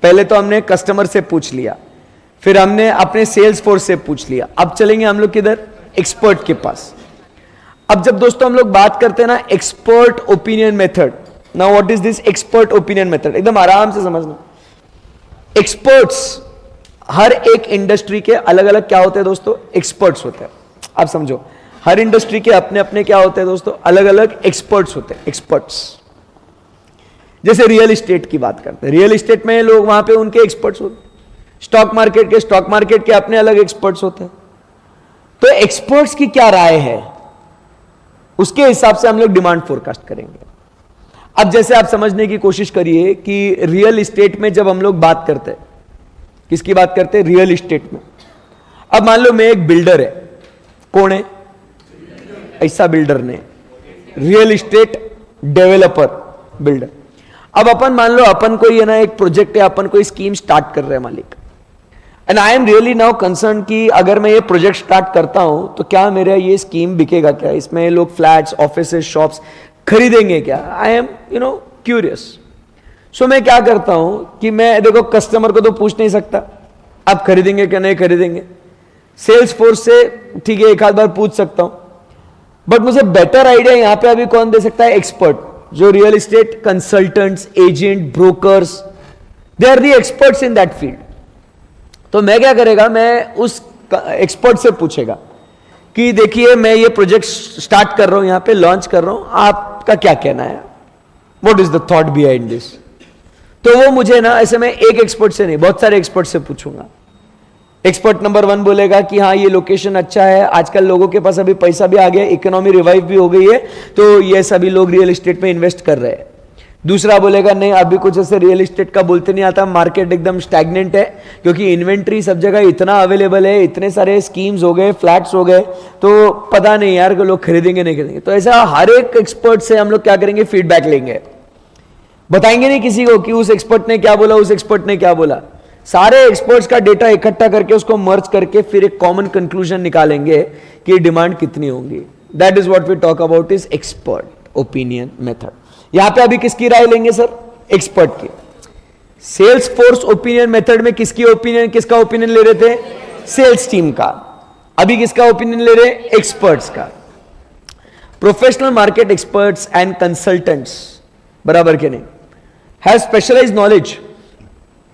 पहले तो हमने कस्टमर से पूछ लिया, फिर हमने अपने सेल्स फोर्स से पूछ लिया, अब चलेंगे हम लोग किधर, एक्सपर्ट के पास। अब जब दोस्तों हम लोग बात करते हैं ना expert opinion method, now what is this expert opinion method, एकदम आराम से समझना। एक्सपर्ट्स, हर एक इंडस्ट्री के अलग अलग क्या होते हैं दोस्तों, एक्सपर्ट्स होते हैं। आप समझो, हर इंडस्ट्री के अपने अपने क्या होते हैं दोस्तों, अलग अलग एक्सपर्ट्स होते हैं, एक्सपर्ट्स। जैसे रियल एस्टेट की बात करते हैं, रियल एस्टेट में लोग वहां पे उनके एक्सपर्ट्स होते हैं, स्टॉक मार्केट के अपने अलग एक्सपर्ट्स होते हैं। तो एक्सपर्ट्स की क्या राय है, उसके हिसाब से हम लोग डिमांड फोरकास्ट करेंगे। अब जैसे आप समझने की कोशिश करिए कि रियल एस्टेट में जब हम लोग बात करते हैं, किसकी बात करते हैं, रियल एस्टेट में। अब मान लो मैं एक बिल्डर है, कौन है, ऐसा बिल्डर ने, रियल एस्टेट डेवलपर बिल्डर। अब अपन मान लो अपन कोई है ना एक प्रोजेक्ट है, अपन कोई स्कीम स्टार्ट कर रहे हैं मालिक, and I am really now concern कि अगर मैं ये प्रोजेक्ट स्टार्ट करता हूं तो क्या मेरा ये स्कीम बिकेगा, क्या इसमें लोग फ्लैट्स, ऑफिसेस, शॉप्स खरीदेंगे क्या, आई एम क्यूरियस। सो मैं क्या करता हूं कि मैं देखो कस्टमर को तो पूछ नहीं सकता आप खरीदेंगे क्या नहीं खरीदेंगे, सेल्स फोर्स से ठीक है एक आध बार पूछ सकता हूं, बट मुझे बेटर आइडिया यहां पे अभी कौन दे सकता है, एक्सपर्ट, जो real estate consultants, agent, brokers, they are the experts in that field. तो मैं क्या करेगा, मैं उस एक्सपर्ट से पूछेगा कि देखिए मैं ये प्रोजेक्ट स्टार्ट कर रहा हूं, यहां पे लॉन्च कर रहा हूं, आपका क्या कहना है, what is the thought behind this. तो वो मुझे ना ऐसे मैं एक एक्सपर्ट से नहीं बहुत सारे एक्सपर्ट से पूछूंगा। एक्सपर्ट नंबर 1 बोलेगा कि हाँ ये लोकेशन अच्छा है, आजकल लोगों के पास अभी पैसा भी आ गया, इकोनॉमी रिवाइव भी हो गई है, तो ये सभी लोग रियल एस्टेट में इन्वेस्ट कर रहे हैं। दूसरा बोलेगा नहीं अभी कुछ ऐसे रियल एस्टेट का बोलते नहीं आता, मार्केट एकदम स्टैग्नेंट है, क्योंकि इन्वेंट्री सब जगह इतना अवेलेबल है, इतने सारे स्कीम्स हो गए, फ्लैट्स हो गए, तो पता नहीं यार कि लोग खरीदेंगे नहीं खरीदेंगे। तो ऐसा हर एक एक्सपर्ट से हम लोग क्या करेंगे, फीडबैक लेंगे, बताएंगे नहीं किसी को कि उस एक्सपर्ट ने क्या बोला, उस एक्सपर्ट ने क्या बोला, सारे एक्सपर्ट्स का डेटा इकट्ठा करके उसको मर्ज करके फिर एक कॉमन कंक्लूजन निकालेंगे कि डिमांड कितनी होगी। That is what we talk about is expert opinion method. यहां पे अभी किसकी राय लेंगे सर, एक्सपर्ट की। सेल्स फोर्स ओपिनियन मेथड में किसकी ओपिनियन, किसका ओपिनियन ले रहे थे, सेल्स टीम का। अभी किसका ओपिनियन ले रहे, एक्सपर्ट्स का। Professional market experts and consultants, बराबर के नहीं, have specialised knowledge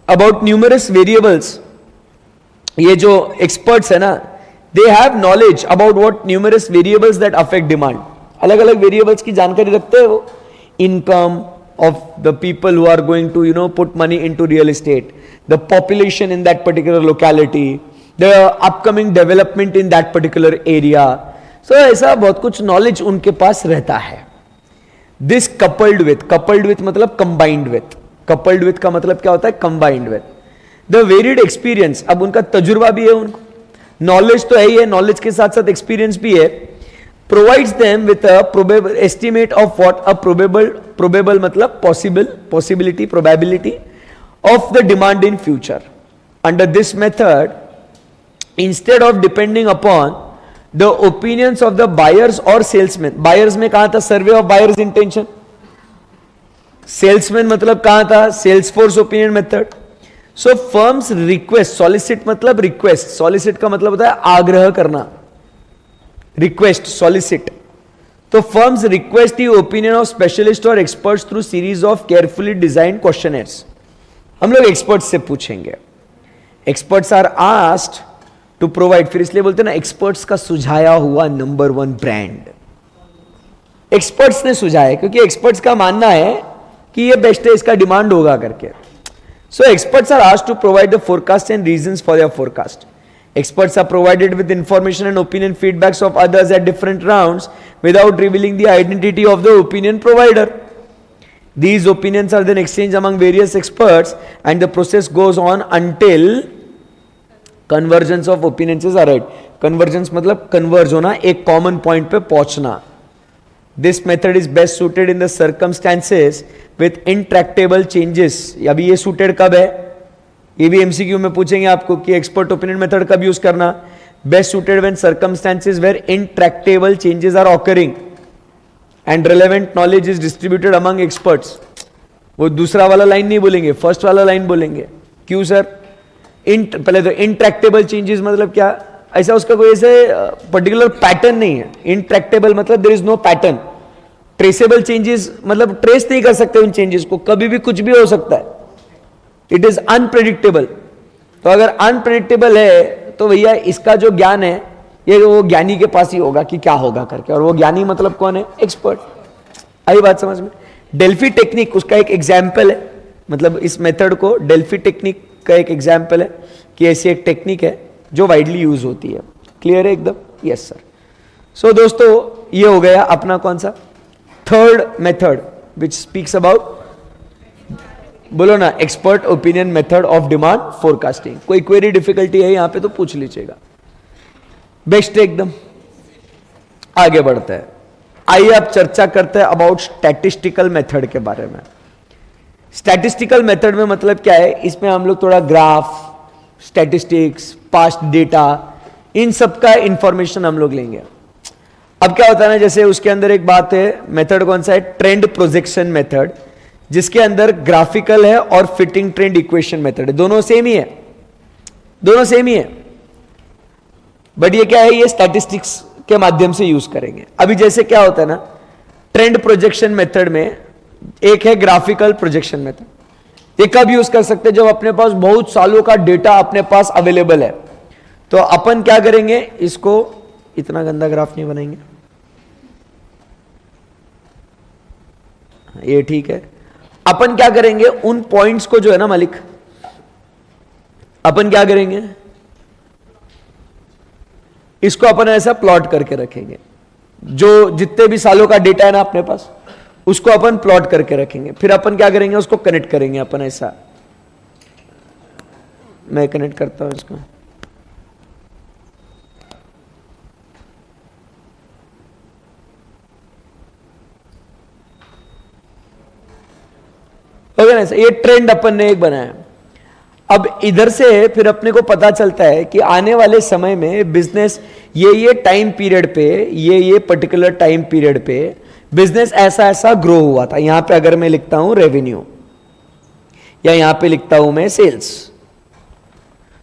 about numerous variables. ये जो एक्सपर्ट्स है ना, they have knowledge about what numerous variables that affect demand. अलग अलग वेरिएबल्स की जानकारी रखते हैं वो, income of the people who are going to put money into real estate, the population in that particular locality, the upcoming development in that particular area. So ऐसा बहुत कुछ knowledge उनके पास रहता है। This coupled with मतलब combined with का मतलब क्या होता है, combined with the varied experience। अब उनका तजुर्बा भी है, उनको knowledge तो है ही है, knowledge के साथ साथ experience भी है, provides them with a probable estimate of what a probable मतलब possibility, probability of the demand in future. Under this method, instead of depending upon the opinions of the buyers or salesmen, buyers में कहा था survey of buyers intention, salesman मतलब कहा था sales force opinion method. So firms request, solicit मतलब request, solicit का मतलब होता है आग्रह करना, रिक्वेस्ट, सॉलिसिट। तो firms request the opinion of specialist और experts through series of carefully design questionnaires. हम लोग एक्सपर्ट्स से पूछेंगे, experts are asked to provide, फिर इसलिए बोलते हैं ना एक्सपर्ट्स का सुझाया हुआ नंबर 1 ब्रांड, एक्सपर्ट्स ने सुझाया, क्योंकि एक्सपर्ट्स का मानना है कि ये बेस्ट है, इसका डिमांड होगा करके। So experts are asked to provide the forecast and reasons for their forecast. Experts are provided with information and opinion feedbacks of others at different rounds without revealing the identity of the opinion provider. These opinions are then exchanged among various experts and the process goes on until convergence of opinions is arrived. Convergence मतलब converge होना, एक common point पे पहुंचना. This method is best suited in the circumstances with intractable changes. अभी ये suited कब है? ये भी MCQ में पूछेंगे आपको कि expert opinion method कब use करना. Best suited when circumstances where intractable changes are occurring and relevant knowledge is distributed among experts. वो दूसरा वाला लाइन नहीं बोलेंगे, फर्स्ट वाला लाइन बोलेंगे. क्यों सर? पहले तो intractable changes मतलब क्या? ऐसा उसका कोई ऐसे पर्टिकुलर पैटर्न नहीं है. इंट्रैक्टेबल मतलब there is no pattern. Traceable changes मतलब ट्रेस नहीं कर सकते उन चेंजेस को, कभी भी कुछ भी हो सकता है. It is unpredictable. तो अगर अनप्रेडिक्टेबल है तो भैया इसका जो ज्ञान है ये वो ज्ञानी के पास ही होगा कि क्या होगा करके. और वो ज्ञानी मतलब कौन है? एक्सपर्ट. आई बात समझ में? डेल्फी टेक्निक उसका एक एग्जाम्पल है. मतलब इस मेथड को डेल्फी टेक्निक का एक एग्जाम्पल है कि ऐसी एक टेक्निक है जो वाइडली यूज होती है. क्लियर है एकदम? Yes sir. सो दोस्तों ये हो गया अपना कौन सा third method which speaks about, बोलो ना, expert opinion method of demand forecasting. कोई क्वेरी डिफिकल्टी है यहां पे तो पूछ लीजिएगा. बेस्ट एकदम. आगे बढ़ते हैं. आइए अब चर्चा करते हैं अबाउट स्टैटिस्टिकल मेथड के बारे में. स्टैटिस्टिकल मेथड में मतलब क्या है? इसमें हम लोग थोड़ा ग्राफ, स्टैटिस्टिक्स, पास्ट डेटा, इन सब का इंफॉर्मेशन हम लोग लेंगे. अब क्या होता है ना, जैसे उसके अंदर एक बात है, मेथड कौन सा है? ट्रेंड प्रोजेक्शन मेथड, जिसके अंदर ग्राफिकल है और फिटिंग ट्रेंड इक्वेशन मेथड है. दोनों सेम ही है, दोनों सेम ही है. बट ये क्या है? ये स्टैटिस्टिक्स के माध्यम से यूज करेंगे. अभी जैसे क्या होता है ना, ट्रेंड प्रोजेक्शन मेथड में एक है ग्राफिकल प्रोजेक्शन मेथड. ये कब यूज कर सकते हैं? जब अपने पास बहुत सालों का डेटा अपने पास अवेलेबल है. तो अपन क्या करेंगे? इसको इतना गंदा ग्राफ नहीं बनाएंगे, ये ठीक है. अपन क्या करेंगे? उन पॉइंट्स को जो है ना मालिक, अपन क्या करेंगे? इसको अपन ऐसा प्लॉट करके रखेंगे. जो जितने भी सालों का डेटा है ना अपने पास, उसको अपन प्लॉट करके रखेंगे. फिर अपन क्या करेंगे? उसको कनेक्ट करेंगे अपन ऐसा. मैं कनेक्ट करता हूं इसको. ओके ना, ये ट्रेंड अपन ने एक बनाया. अब इधर से फिर अपने को पता चलता है कि आने वाले समय में बिजनेस ये टाइम पीरियड पे, ये पर्टिकुलर टाइम पीरियड पे बिजनेस ऐसा ऐसा ग्रो हुआ था. यहां पे अगर मैं लिखता हूं रेवेन्यू, या यहां पे लिखता हूं मैं सेल्स,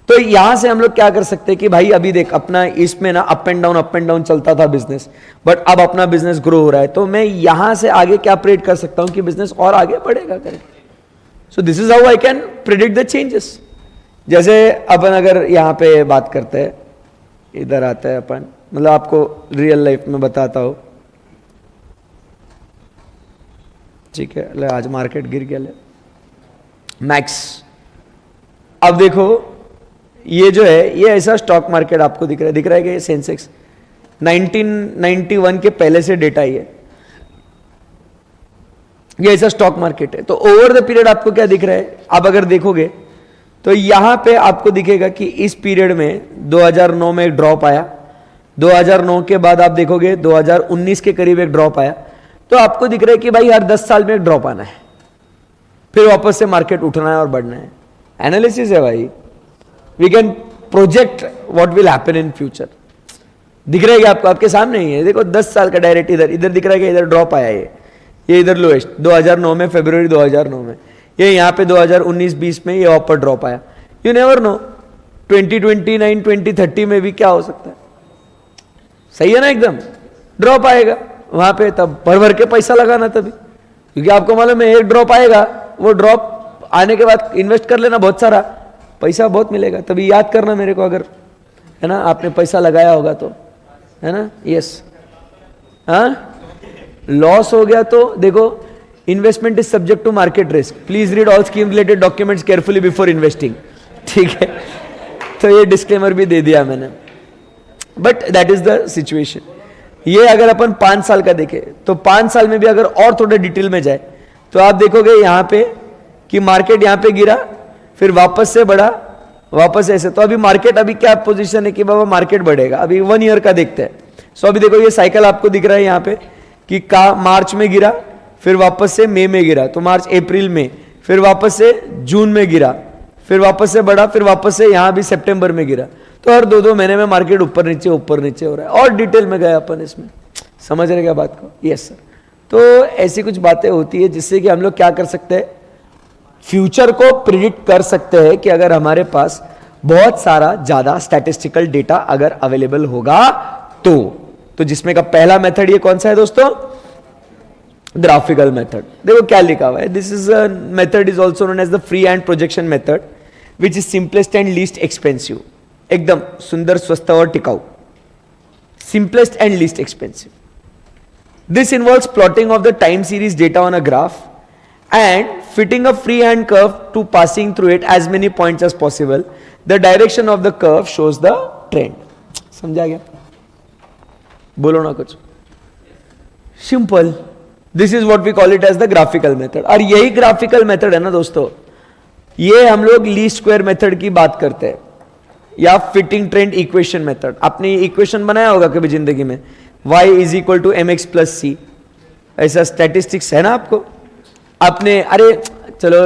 तो यहां से हम लोग क्या कर सकते हैं कि भाई अभी देख अपना इसमें ना अप एंड डाउन चलता था बिजनेस, बट अब अपना बिजनेस ग्रो हो रहा है. तो मैं यहां से आगे क्या प्रेडिक्ट कर सकता हूं कि बिजनेस और आगे बढ़ेगा करके. So this is how I can predict the changes. जैसे अपन अगर यहां पे बात करते हैं, इधर आता है अपन, मतलब आपको रियल लाइफ में बताता हूं. ठीक है, ले आज मार्केट गिर गया, ले मैक्स. अब देखो ये जो है, ये ऐसा स्टॉक मार्केट आपको दिख रहा है कि सेंसेक्स 1991 के पहले से डेटा ही है. ये ऐसा स्टॉक मार्केट है. तो ओवर द पीरियड आपको क्या दिख रहा है? आप अगर देखोगे तो यहां पे आपको दिखेगा कि इस पीरियड में 2009 में एक ड्रॉप आया, 2009 के बाद आप देखोगे 2019 के करीब एक ड्रॉप आया. तो आपको दिख रहा है कि भाई हर 10 साल में एक ड्रॉप आना है, फिर वापस से मार्केट उठना है और बढ़ना है. एनालिसिस है भाई. We can project what will happen in future. दिख रहा है कि आपको, आपके सामने ही है. देखो 10 साल का डायरेक्ट इधर दिख रहा है कि इधर ड्रॉप आया है. ये इधर लोएस्ट 2009 में, फरवरी 2009 में. ये यहाँ पे 2019-20 में ये ऊपर ड्रॉप आया. यू नेवर नो, 2029 2030 में भी क्या हो सकता है. सही है ना? एकदम ड्रॉप आएगा वहां पे, तब भर भर के पैसा लगाना तभी, क्योंकि आपको मालूम है एक ड्रॉप आएगा, वो ड्रॉप आने के बाद इन्वेस्ट कर लेना, बहुत सारा पैसा बहुत मिलेगा. तभी याद करना मेरे को, अगर है ना आपने पैसा लगाया होगा तो, है ना. यस, हाँ लॉस हो गया तो देखो investment is subject to market risk, please read all scheme related documents carefully before investing. ठीक है, तो ये डिस्क्लेमर भी दे दिया मैंने. But that is the situation. ये अगर अपन 5 साल का देखें तो 5 साल में भी अगर और थोड़ा डिटेल में जाए तो आप देखोगे यहां पे कि मार्केट यहां पे गिरा, फिर वापस से बढ़ा, वापस ऐसे. तो अभी मार्केट अभी क्या पोजीशन है कि बाबा मार्केट बढ़ेगा. अभी 1 ईयर का देखते हैं. सो अभी देखो ये साइकिल आपको दिख रहा है यहां पे कि मार्च में गिरा, फिर वापस से मई में गिरा, तो मार्च अप्रैल में, फिर वापस से जून में गिरा, फिर वापस से बढ़ा, फिर वापस से यहां भी सितंबर में गिरा. तो हर 2-2 महीने में मार्केट ऊपर नीचे हो रहा है. और डिटेल में गए अपन इसमें, समझ रहे क्या बात को? Yes sir. तो ऐसी कुछ बातें होती है जिससे कि हम लोग क्या कर सकते हैं, फ्यूचर को प्रिडिक्ट कर सकते हैं कि अगर हमारे पास बहुत सारा ज्यादा स्टैटिस्टिकल डेटा अगर अवेलेबल होगा तो जिसमें का पहला मेथड ये कौन सा है दोस्तों, ग्राफिकल मेथड. देखो क्या लिखा हुआ है, this is a method is also known as the free hand projection method which is simplest and least expensive. एकदम सुंदर, स्वस्थ और टिकाऊ. Simplest and least expensive. This involves plotting of the time series data on a graph and fitting a freehand curve to passing through it as many points as possible. The direction of the curve shows the trend. समझा गया? बोलो ना कुछ. Simple. This is what we call it as the graphical method. और यही graphical method है ना दोस्तों, ये हम लोग लीस्ट स्क्वायर मेथड की बात करते हैं या फिटिंग ट्रेंड इक्वेशन मेथड. आपने इक्वेशन बनाया होगा कभी जिंदगी में, y is equal to M X plus C. ऐसा स्टैटिस्टिक्स है ना आपको. आपने, अरे चलो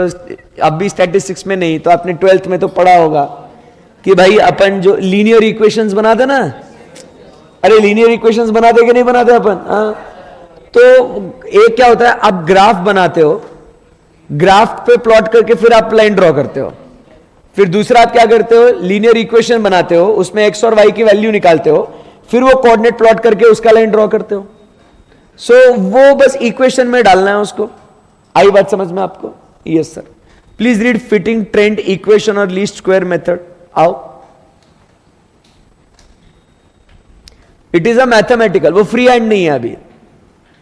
अब भी स्टैटिस्टिक्स में नहीं तो आपने 12th में तो पढ़ा होगा कि भाई अपन जो लीनियर इक्वेशंस बनाते ना, अरे लीनियर इक्वेशंस बनाते कि नहीं बनाते अपन, तो एक क्या होता है, आप ग्राफ बनाते हो, ग्राफ पे प्लॉट करके फिर आप लाइन ड्रॉ करते हो. फिर दूसरा आप क्या करते हो, लीनियर इक्वेशन बनाते हो, उसमें एक्स और वाई की वैल्यू निकालते हो, फिर वो कोऑर्डिनेट प्लॉट करके उसका लाइन ड्रॉ करते हो. सो वो बस इक्वेशन में डालना है उसको. आई बात समझ में आपको? Yes sir. Please read fitting trend equation और लीस्ट स्क्वायर मेथड. आओ. इट इज अ मैथमेटिकल, वो फ्री हैंड नहीं है अभी,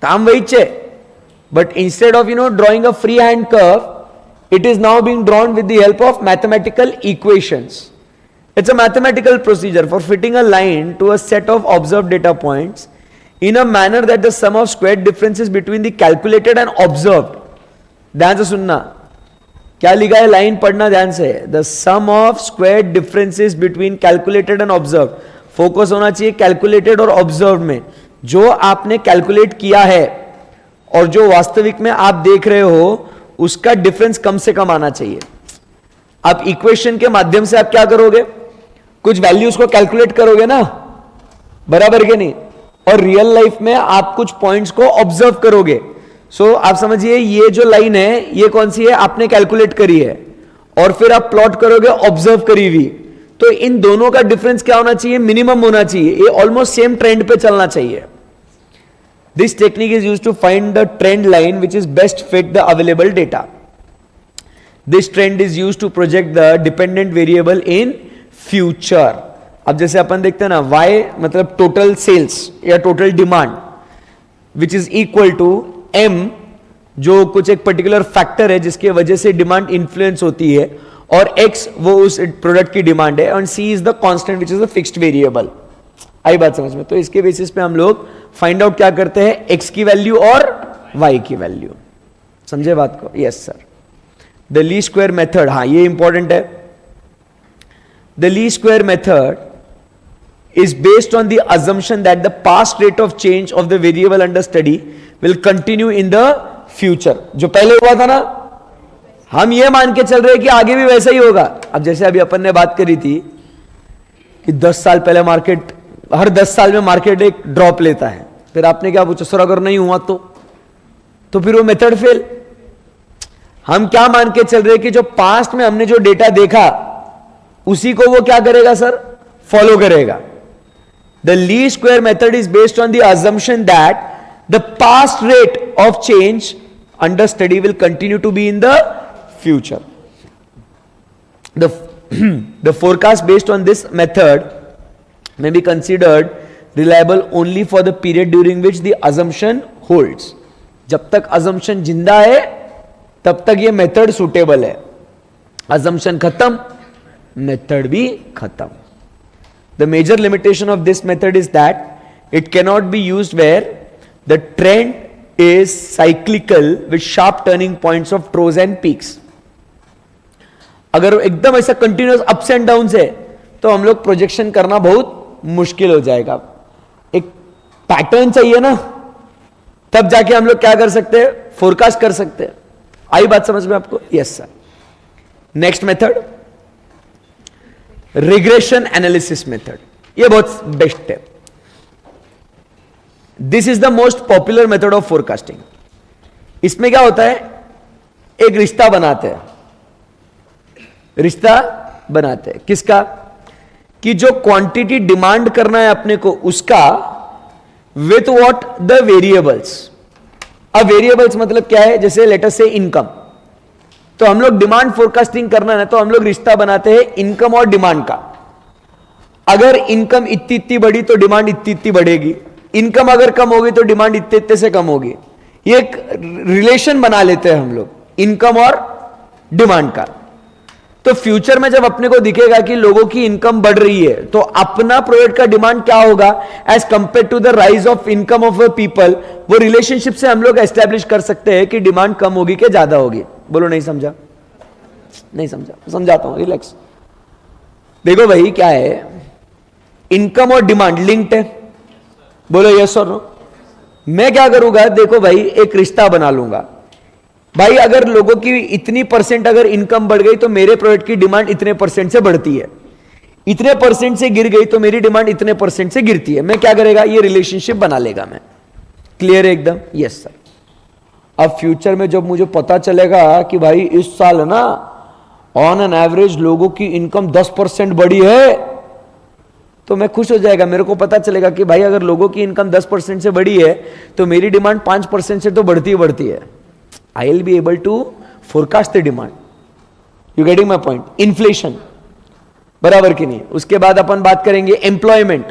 काम वही है. But instead of drawing a free hand curve, it is now being drawn with the help of mathematical equations. It's a mathematical procedure for fitting a line to a set of observed data points in a manner that the sum of squared differences between the calculated and observed. ध्यान से सुनना क्या लिखा है, लाइन पढ़ना ध्यान से. The sum of squared differences between calculated and observed. Focus होना चाहिए calculated और observed में. जो आपने कैलकुलेट किया है और जो वास्तविक में आप देख रहे हो उसका डिफरेंस कम से कम आना चाहिए. आप इक्वेशन के माध्यम से आप क्या करोगे, कुछ वैल्यूज को कैलकुलेट करोगे ना, बराबर के नहीं, और रियल लाइफ में आप कुछ पॉइंट्स को ऑब्जर्व करोगे. सो आप समझिए ये जो लाइन है ये कौन सी है, आपने कैलकुलेट करी है, और फिर आप प्लॉट करोगे ऑब्जर्व करी हुई. तो इन दोनों का डिफरेंस क्या होना चाहिए, मिनिमम होना चाहिए. ये ऑलमोस्ट सेम ट्रेंड पे चलना चाहिए. This technique is used to find the trend line which is best fit the available data. This trend is used to project the dependent variable in future. अब जैसे अपन देखते हैं ना, Y मतलब टोटल सेल्स या total demand which is equal to M, जो कुछ एक पर्टिकुलर फैक्टर है जिसकी वजह से डिमांड इन्फ्लुएंस होती है, और X वो उस प्रोडक्ट की डिमांड है, and C is the constant which is the fixed variable. आई बात समझ में? तो इसके बेसिस पे हम लोग फाइंड आउट क्या करते हैं, एक्स की वैल्यू और वाई की वैल्यू. समझे बात को? Yes sir. The least square method, हाँ ये इंपॉर्टेंट है. The least square method is based on the assumption that the past rate of change of the variable under study will continue in the future. जो पहले हुआ था ना, हम ये मान के चल रहे हैं कि आगे भी वैसा ही होगा. अब जैसे अभी अपन ने बात करी थी कि 10 साल पहले मार्केट, हर 10 साल में मार्केट एक ड्रॉप लेता है. फिर आपने क्या पूछा, सर अगर नहीं हुआ तो फिर वो मेथड फेल. हम क्या मान के चल रहे हैं कि जो पास्ट में हमने जो डेटा देखा उसी को वो क्या करेगा सर, फॉलो करेगा. The least square method is based on the assumption that the past rate of change under study will continue to be in the future. The forecast based on this method may be considered reliable only for the period during which the assumption holds. जब तक अजम्पशन जिंदा है तब तक ये मेथड सुटेबल है, अजम्पशन खत्म, मेथड भी खत्म. The major limitation of this method is that it cannot be used where the trend is cyclical with sharp turning points of troughs and peaks. अगर एकदम ऐसा कंटिन्यूअस अप्स एंड डाउन है तो हम लोग प्रोजेक्शन करना बहुत मुश्किल हो जाएगा. एक पैटर्न चाहिए ना, तब जाके हम लोग क्या कर सकते हैं, फोरकास्ट कर सकते हैं. आई बात समझ में आपको? Yes sir. Next method regression analysis method. ये बहुत बेस्ट है. This is the most popular method of forecasting. इसमें क्या होता है, एक रिश्ता बनाते हैं, रिश्ता बनाते हैं किसका, कि जो क्वांटिटी डिमांड करना है अपने को उसका विथ व्हाट द वेरिएबल्स. अब वेरिएबल्स मतलब क्या है, जैसे लेट अस से इनकम. तो हम लोग डिमांड फोरकास्टिंग करना है तो हम लोग रिश्ता बनाते हैं इनकम और डिमांड का. अगर इनकम इतनी इतनी बढ़ी तो डिमांड इतनी इतनी बढ़ेगी, इनकम अगर कम होगी तो डिमांड इतने इतने से कम होगी. ये एक रिलेशन बना लेते हैं हम लोग इनकम और डिमांड का. तो फ्यूचर में जब अपने को दिखेगा कि लोगों की इनकम बढ़ रही है तो अपना प्रोडक्ट का डिमांड क्या होगा as compare to the rise of income of a people, वो रिलेशनशिप से हम लोग एस्टेब्लिश कर सकते हैं कि डिमांड कम होगी कि ज्यादा होगी. बोलो नहीं समझा? नहीं समझा? समझाता हूं, रिलैक्स. देखो भाई क्या है, इनकम और डिमांड लिंक्ड है. बोलो यस और नो. मैं क्या करूंगा, देखो भाई एक रिश्ता बना लूंगा. भाई अगर लोगों की इतनी परसेंट अगर इनकम बढ़ गई तो मेरे प्रोडक्ट की डिमांड इतने परसेंट से बढ़ती है, इतने परसेंट से गिर गई तो मेरी डिमांड इतने परसेंट से गिरती है. मैं क्या करेगा, ये रिलेशनशिप बना लेगा. मैं क्लियर है एकदम? Yes sir. अब फ्यूचर में जब मुझे पता चलेगा कि भाई इस साल ना ऑन एन एवरेज लोगों की इनकम 10% बढ़ी है, तो मैं खुश हो जाएगा. मेरे को पता चलेगा कि भाई अगर लोगों की इनकम 10% से बढ़ी है तो मेरी डिमांड 5% से तो बढ़ती ही बढ़ती है. I will be able to forecast the demand. You getting my point? Inflation, बराबर की नहीं. उसके बाद अपन बात करेंगे एम्प्लॉयमेंट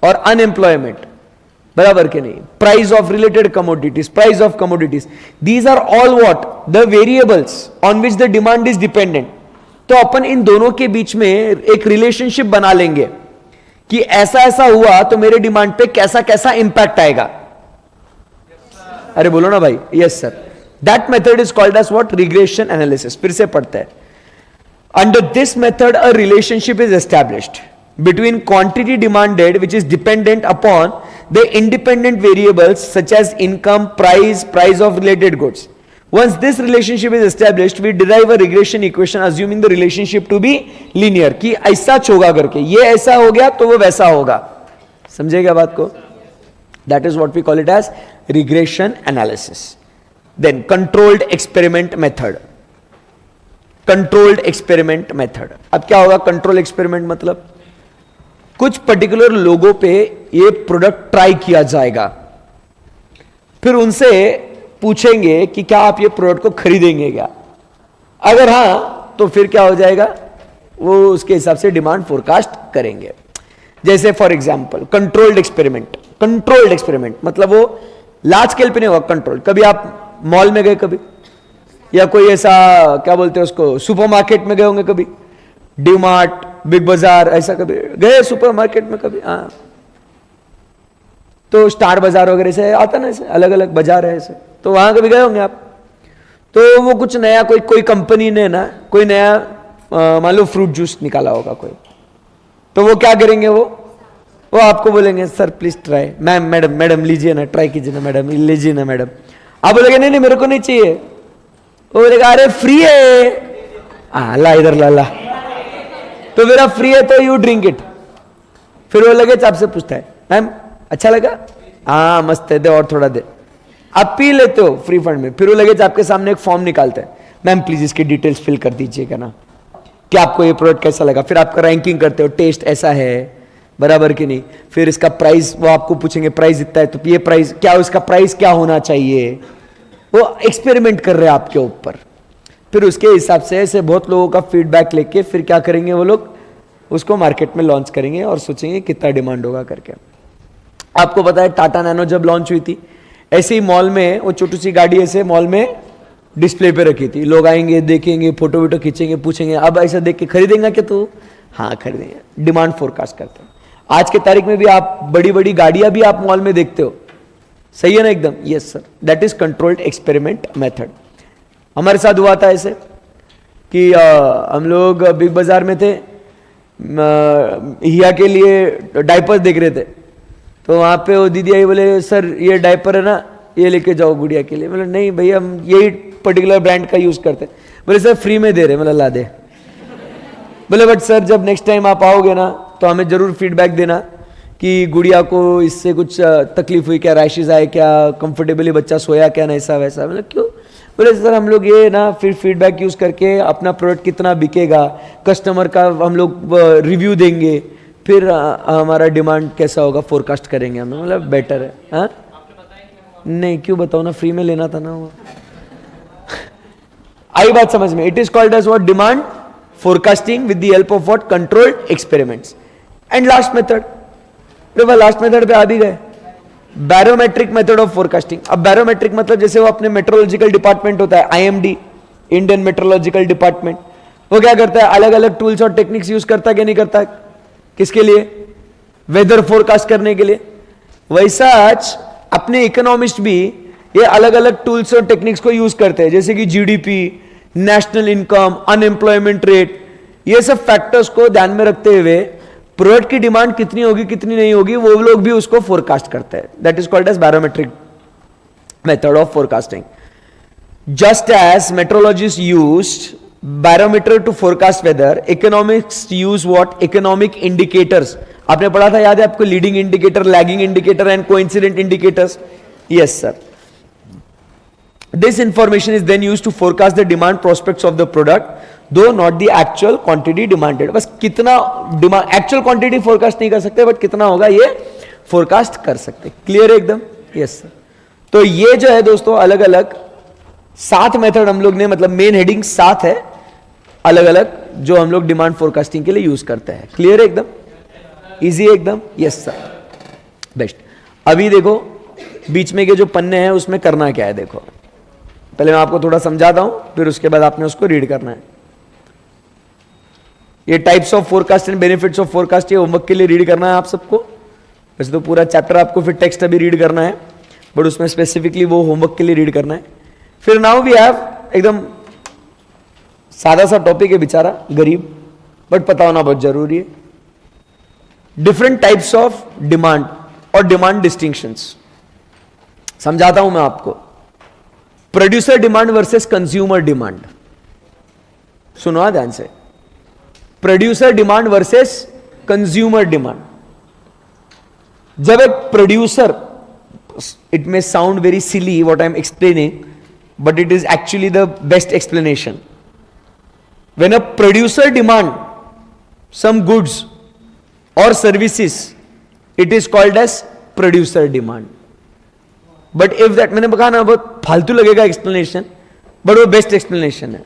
और अनएम्प्लॉयमेंट, बराबर के नहीं. Price of related commodities, price of commodities, these are all what the variables on which the demand is dependent. तो अपन इन दोनों के बीच में एक रिलेशनशिप बना लेंगे कि ऐसा ऐसा हुआ तो मेरे डिमांड पे कैसा कैसा इंपैक्ट आएगा. अरे बोलो ना भाई. Yes sir. That method is called as what? Regression analysis. फिर से पढ़ते हैं. Under this method, a relationship is established between quantity demanded, which is dependent upon the independent variables such as income, price of related goods. Once this relationship is established, we derive a regression equation assuming the relationship to be linear. कि ऐसा होगा करके, ये ऐसा हो गया तो वो वैसा होगा. समझेगा बात को? That is what we call it as regression analysis. Then controlled experiment method. Controlled experiment method. अब क्या होगा कंट्रोल एक्सपेरिमेंट मतलब, कुछ पर्टिकुलर लोगों पे ये प्रोडक्ट ट्राई किया जाएगा, फिर उनसे पूछेंगे कि क्या आप ये प्रोडक्ट को खरीदेंगे क्या. अगर हां तो फिर क्या हो जाएगा, वो उसके हिसाब से डिमांड फोरकास्ट करेंगे. जैसे for example controlled experiment. Controlled experiment मतलब वो लार्ज स्केल पे नहीं होगा. कंट्रोल, कभी आप मॉल में गए कभी, या कोई ऐसा क्या बोलते हैं उसको, सुपरमार्केट में गए होंगे कभी, डी मार्ट, बिग बाजार, ऐसा कभी गए सुपरमार्केट में कभी? हाँ. तो स्टार बाजार वगैरह से आता ना, ऐसे अलग अलग बाजार है ऐसे, तो वहां कभी गए होंगे आप. तो वो कुछ नया कोई कंपनी ने ना कोई नया मान लो फ्रूट जूस निकाला होगा कोई, तो वो क्या करेंगे, वो आपको बोलेंगे sir please try. Ma'am, madam लीजिए ना, ट्राई कीजिए ना मैडम, लीजिए ना मैडम. आप बोलेगे नहीं मेरे को नहीं चाहिए. वो बोलेगा अरे फ्री है, ला इधर ला. तो मेरा फ्री है तो यू ड्रिंक इट. फिर वो लगे आपसे पूछता है मैम अच्छा लगा, हाँ मस्त है, दे और थोड़ा दे. आप पी लेते हो फ्री फंड में. फिर वो लगे आपके सामने एक फॉर्म निकालते हैं, मैम प्लीज इसकी डिटेल्स फिल कर दीजिएगा ना, कि आपको ये प्रोडक्ट कैसा लगा. फिर आपका रैंकिंग करते हो, टेस्ट ऐसा है, बराबर की नहीं. फिर इसका प्राइस वो आपको पूछेंगे, प्राइस इतना है तो ये प्राइस क्या, इसका प्राइस क्या होना चाहिए. वो एक्सपेरिमेंट कर रहे हैं आपके ऊपर. फिर उसके हिसाब से ऐसे बहुत लोगों का फीडबैक लेके फिर क्या करेंगे वो लोग, उसको मार्केट में लॉन्च करेंगे और सोचेंगे कितना डिमांड होगा करके. आपको पता है टाटा नैनो जब लॉन्च हुई थी, ऐसे ही मॉल में वो छोटी सी गाड़ी ऐसे मॉल में डिस्प्ले पे रखी थी, लोग आएंगे, देखेंगे, फोटो वोटो खींचेंगे, पूछेंगे अब ऐसा देख के खरीदेंगे क्या तू? हाँ खरीदेंगे। डिमांड फोरकास्ट करते हैं। आज के तारीख में भी आप बड़ी बड़ी गाड़ियां भी आप मॉल में देखते हो, सही है ना एकदम? Yes sir, that is controlled experiment method. हमारे साथ हुआ था ऐसे कि हम लोग बिग बाजार में थे, हिया के लिए डायपर्स देख रहे थे, तो वहां पे वो दीदी आई, बोले सर ये डायपर है ना, ये लेके जाओ गुड़िया के लिए। मतलब नहीं भैया हम यही पर्टिकुलर ब्रांड का यूज करते हैं। बोले सर फ्री में दे रहे, मतलब ला दे। बोले बट सर जब नेक्स्ट टाइम आप आओगे ना तो हमें जरूर फीडबैक देना कि गुड़िया को इससे कुछ तकलीफ हुई क्या, रैशेज आए क्या, कंफर्टेबली बच्चा सोया क्या, ना ऐसा वैसा। मतलब क्यों? बोले सर हम लोग ये ना फिर फीडबैक यूज करके अपना प्रोडक्ट कितना बिकेगा, कस्टमर का हम लोग रिव्यू देंगे, फिर हमारा डिमांड कैसा होगा फोरकास्ट करेंगे हम। मतलब बेटर है। हाँ नहीं क्यों बताओ ना, फ्री में लेना था ना वो। आई बात समझ में? It is called as what? Demand forecasting with the help of what? Controlled experiments. And last method, last method पे आ भी गए, बैरोमेट्रिक मेथड ऑफ फोरकास्टिंग। अब बैरोमेट्रिक मतलब जैसे वो अपने मेट्रोलॉजिकल डिपार्टमेंट होता है, आईएमडी, इंडियन मेट्रोलॉजिकल डिपार्टमेंट, वो क्या करता है? अलग अलग टूल्स और टेक्निक्स यूज करता है कि नहीं करता है? किसके लिए? वेदर फोरकास्ट करने के लिए। वैसा आज अपने इकोनॉमिस्ट भी ये अलग अलग टूल्स और टेक्निक्स को यूज करते हैं, जैसे कि GDP, national income, unemployment rate, ये सब फैक्टर्स को ध्यान में रखते हुए प्रोडक्ट की डिमांड कितनी होगी कितनी नहीं होगी वो लोग भी उसको फोरकास्ट करते हैं। That is called as barometric method of forecasting. Just as metrologist used barometer to forecast weather, economics use what? Economic indicators. आपने पढ़ा था, याद है आपको? Leading indicator, lagging indicator and coincident indicators. Yes sir. This information is then used to forecast the demand prospects of the product, though not the actual quantity demanded. बस कितना डिमांड, एक्चुअल क्वांटिटी फोरकास्ट नहीं कर सकते, बट कितना होगा ये फोरकास्ट कर सकते। क्लियर है एकदम? Yes sir. तो ये जो है दोस्तों अलग अलग 7 मेथड हम लोग ने, मतलब मेन हेडिंग 7 है अलग अलग, जो हम लोग डिमांड फोरकास्टिंग के लिए यूज करते हैं। क्लियर है एकदम? इजी है एकदम? Yes sir, best. अभी देखो बीच में के जो पन्ने हैं उसमें करना क्या है, देखो पहले मैं आपको थोड़ा समझाता हूं, फिर उसके बाद आपने उसको रीड करना है। ये types of forecast and benefits of forecast, ये होमवर्क के लिए रीड करना है आप सबको। वैसे तो पूरा चैप्टर आपको फिर टेक्स्ट अभी रीड करना है, बट उसमें स्पेसिफिकली वो होमवर्क के लिए रीड करना है। फिर नाउ वी हैव, एकदम सादा सा टॉपिक है बेचारा, गरीब, बट पता होना बहुत जरूरी है। डिफरेंट टाइप्स ऑफ डिमांड और डिमांड डिस्टिंक्शंस समझाता हूं मैं आपको। Producer demand versus consumer demand, सुनो ध्यान से। Producer demand versus consumer demand. जब एक producer, it may sound very silly what I am explaining, but it is actually the best explanation. When a producer demand some goods और services, it is called as producer demand. But if that, मैंने कहा ना बहुत फालतू लगेगा एक्सप्लेनेशन, बट वो बेस्ट एक्सप्लेनेशन है।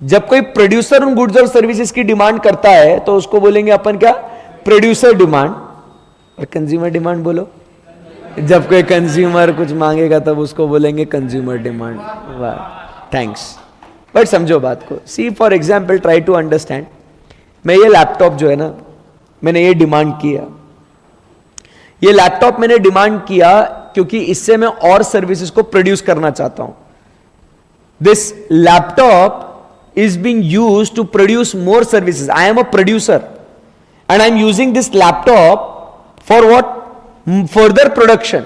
जब कोई प्रोड्यूसर उन गुड्स और सर्विसेज की डिमांड करता है तो उसको बोलेंगे अपन क्या? Producer demand. और कंज्यूमर डिमांड बोलो, जब कोई कंज्यूमर कुछ मांगेगा तब उसको बोलेंगे कंज्यूमर डिमांड। वाह, थैंक्स। बट समझो बात को। See for example, try to understand. मैं ये लैपटॉप जो है ना, मैंने ये डिमांड किया, ये लैपटॉप मैंने डिमांड किया क्योंकि इससे मैं और सर्विसेज को प्रोड्यूस करना चाहता हूं। This laptop is being used to produce more services. I am a producer and I am using this laptop for what? Further production.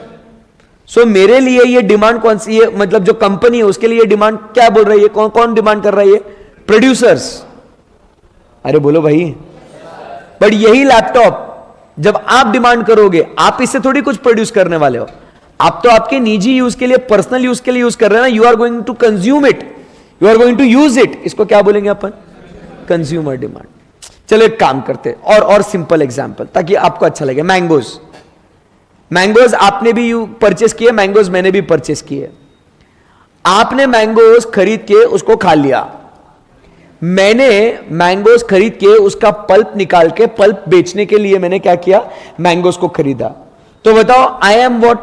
So मेरे लिए ये डिमांड कौन सी है? मतलब जो कंपनी है उसके लिए डिमांड क्या बोल रही है? कौन कौन डिमांड कर रहा है? ये प्रोड्यूसर्स। अरे बोलो भाई। बट यही लैपटॉप जब आप डिमांड करोगे, आप इससे थोड़ी कुछ प्रोड्यूस करने वाले हो, आप तो आपके निजी यूज के लिए, पर्सनल यूज के लिए यूज कर रहे हैं ना। You are going to consume it, you are going to use it. इसको क्या बोलेंगे अपन? Consumer demand. चलो एक काम करते हैं, और सिंपल एग्जांपल ताकि आपको अच्छा लगे। मैंगोज, मैंगोज आपने भी परचेस किए, मैंगोज मैंने भी परचेस किए। आपने मैंगोज खरीद के उसको खा लिया, मैंने मैंगोज खरीद के उसका पल्प निकाल के पल्प बेचने के लिए मैंने क्या किया? मैंगोज को खरीदा। तो बताओ, आई एम व्हाट?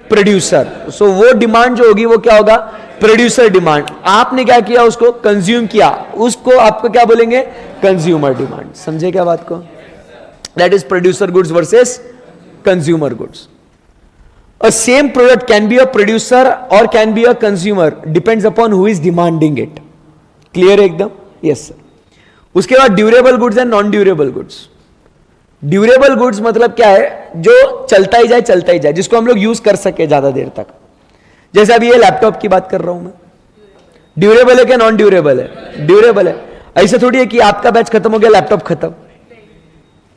प्रोड्यूसर। सो वो डिमांड जो होगी वो क्या होगा, प्रोड्यूसर डिमांड। आपने क्या किया, उसको कंज्यूम किया, उसको आपको क्या बोलेंगे, कंज्यूमर डिमांड। समझे क्या बात को? That is producer goods versus consumer goods. A same product can be a producer or can be a consumer, depends upon who is demanding it. Clear एकदम? Yes sir. उसके बाद durable goods and non durable goods. Durable goods मतलब क्या है, जो चलता ही जाए, जिसको हम लोग यूज कर सके ज्यादा देर तक। जैसे अभी ये लैपटॉप की बात कर रहा हूं मैं, ड्यूरेबल है क्या नॉन ड्यूरेबल है? ड्यूरेबल है। ऐसे थोड़ी है कि आपका बैच खत्म हो गया, लैपटॉप खत्म,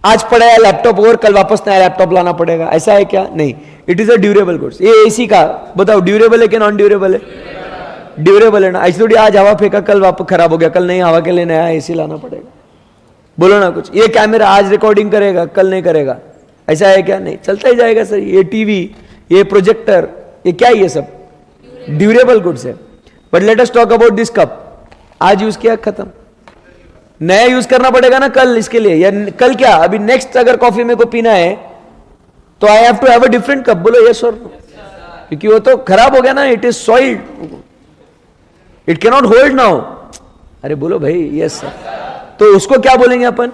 आज पड़ा है लैपटॉप और कल वापस नया लैपटॉप लाना पड़ेगा, ऐसा है क्या? नहीं, it is a durable goods. ये एसी का बताओ, ड्यूरेबल है कि नॉन ड्यूरेबल है? ड्यूरेबल है ना। ऐसे थोड़ी आज हवा फेंका, कल वापस खराब हो गया, कल नहीं, हवा के लिए नया एसी लाना पड़ेगा। बोलो ना कुछ। ये कैमरा आज रिकॉर्डिंग करेगा, कल नहीं करेगा, ऐसा है क्या? नहीं, चलता ही जाएगा सर। ये टीवी, ये प्रोजेक्टर, ये क्या है, ये सब ड्यूरेबल गुड्स है। But let us talk about this cup. आज यूज किया, खत्म, नया यूज करना पड़ेगा ना कल इसके लिए, या कल क्या, अभी नेक्स्ट अगर कॉफी में को पीना है तो I have to have a different cup. बोलो यस और नो, क्योंकि वो तो खराब हो गया ना, it is soiled, it can not hold now. अरे बोलो भाई यस सर। तो उसको क्या बोलेंगे अपन,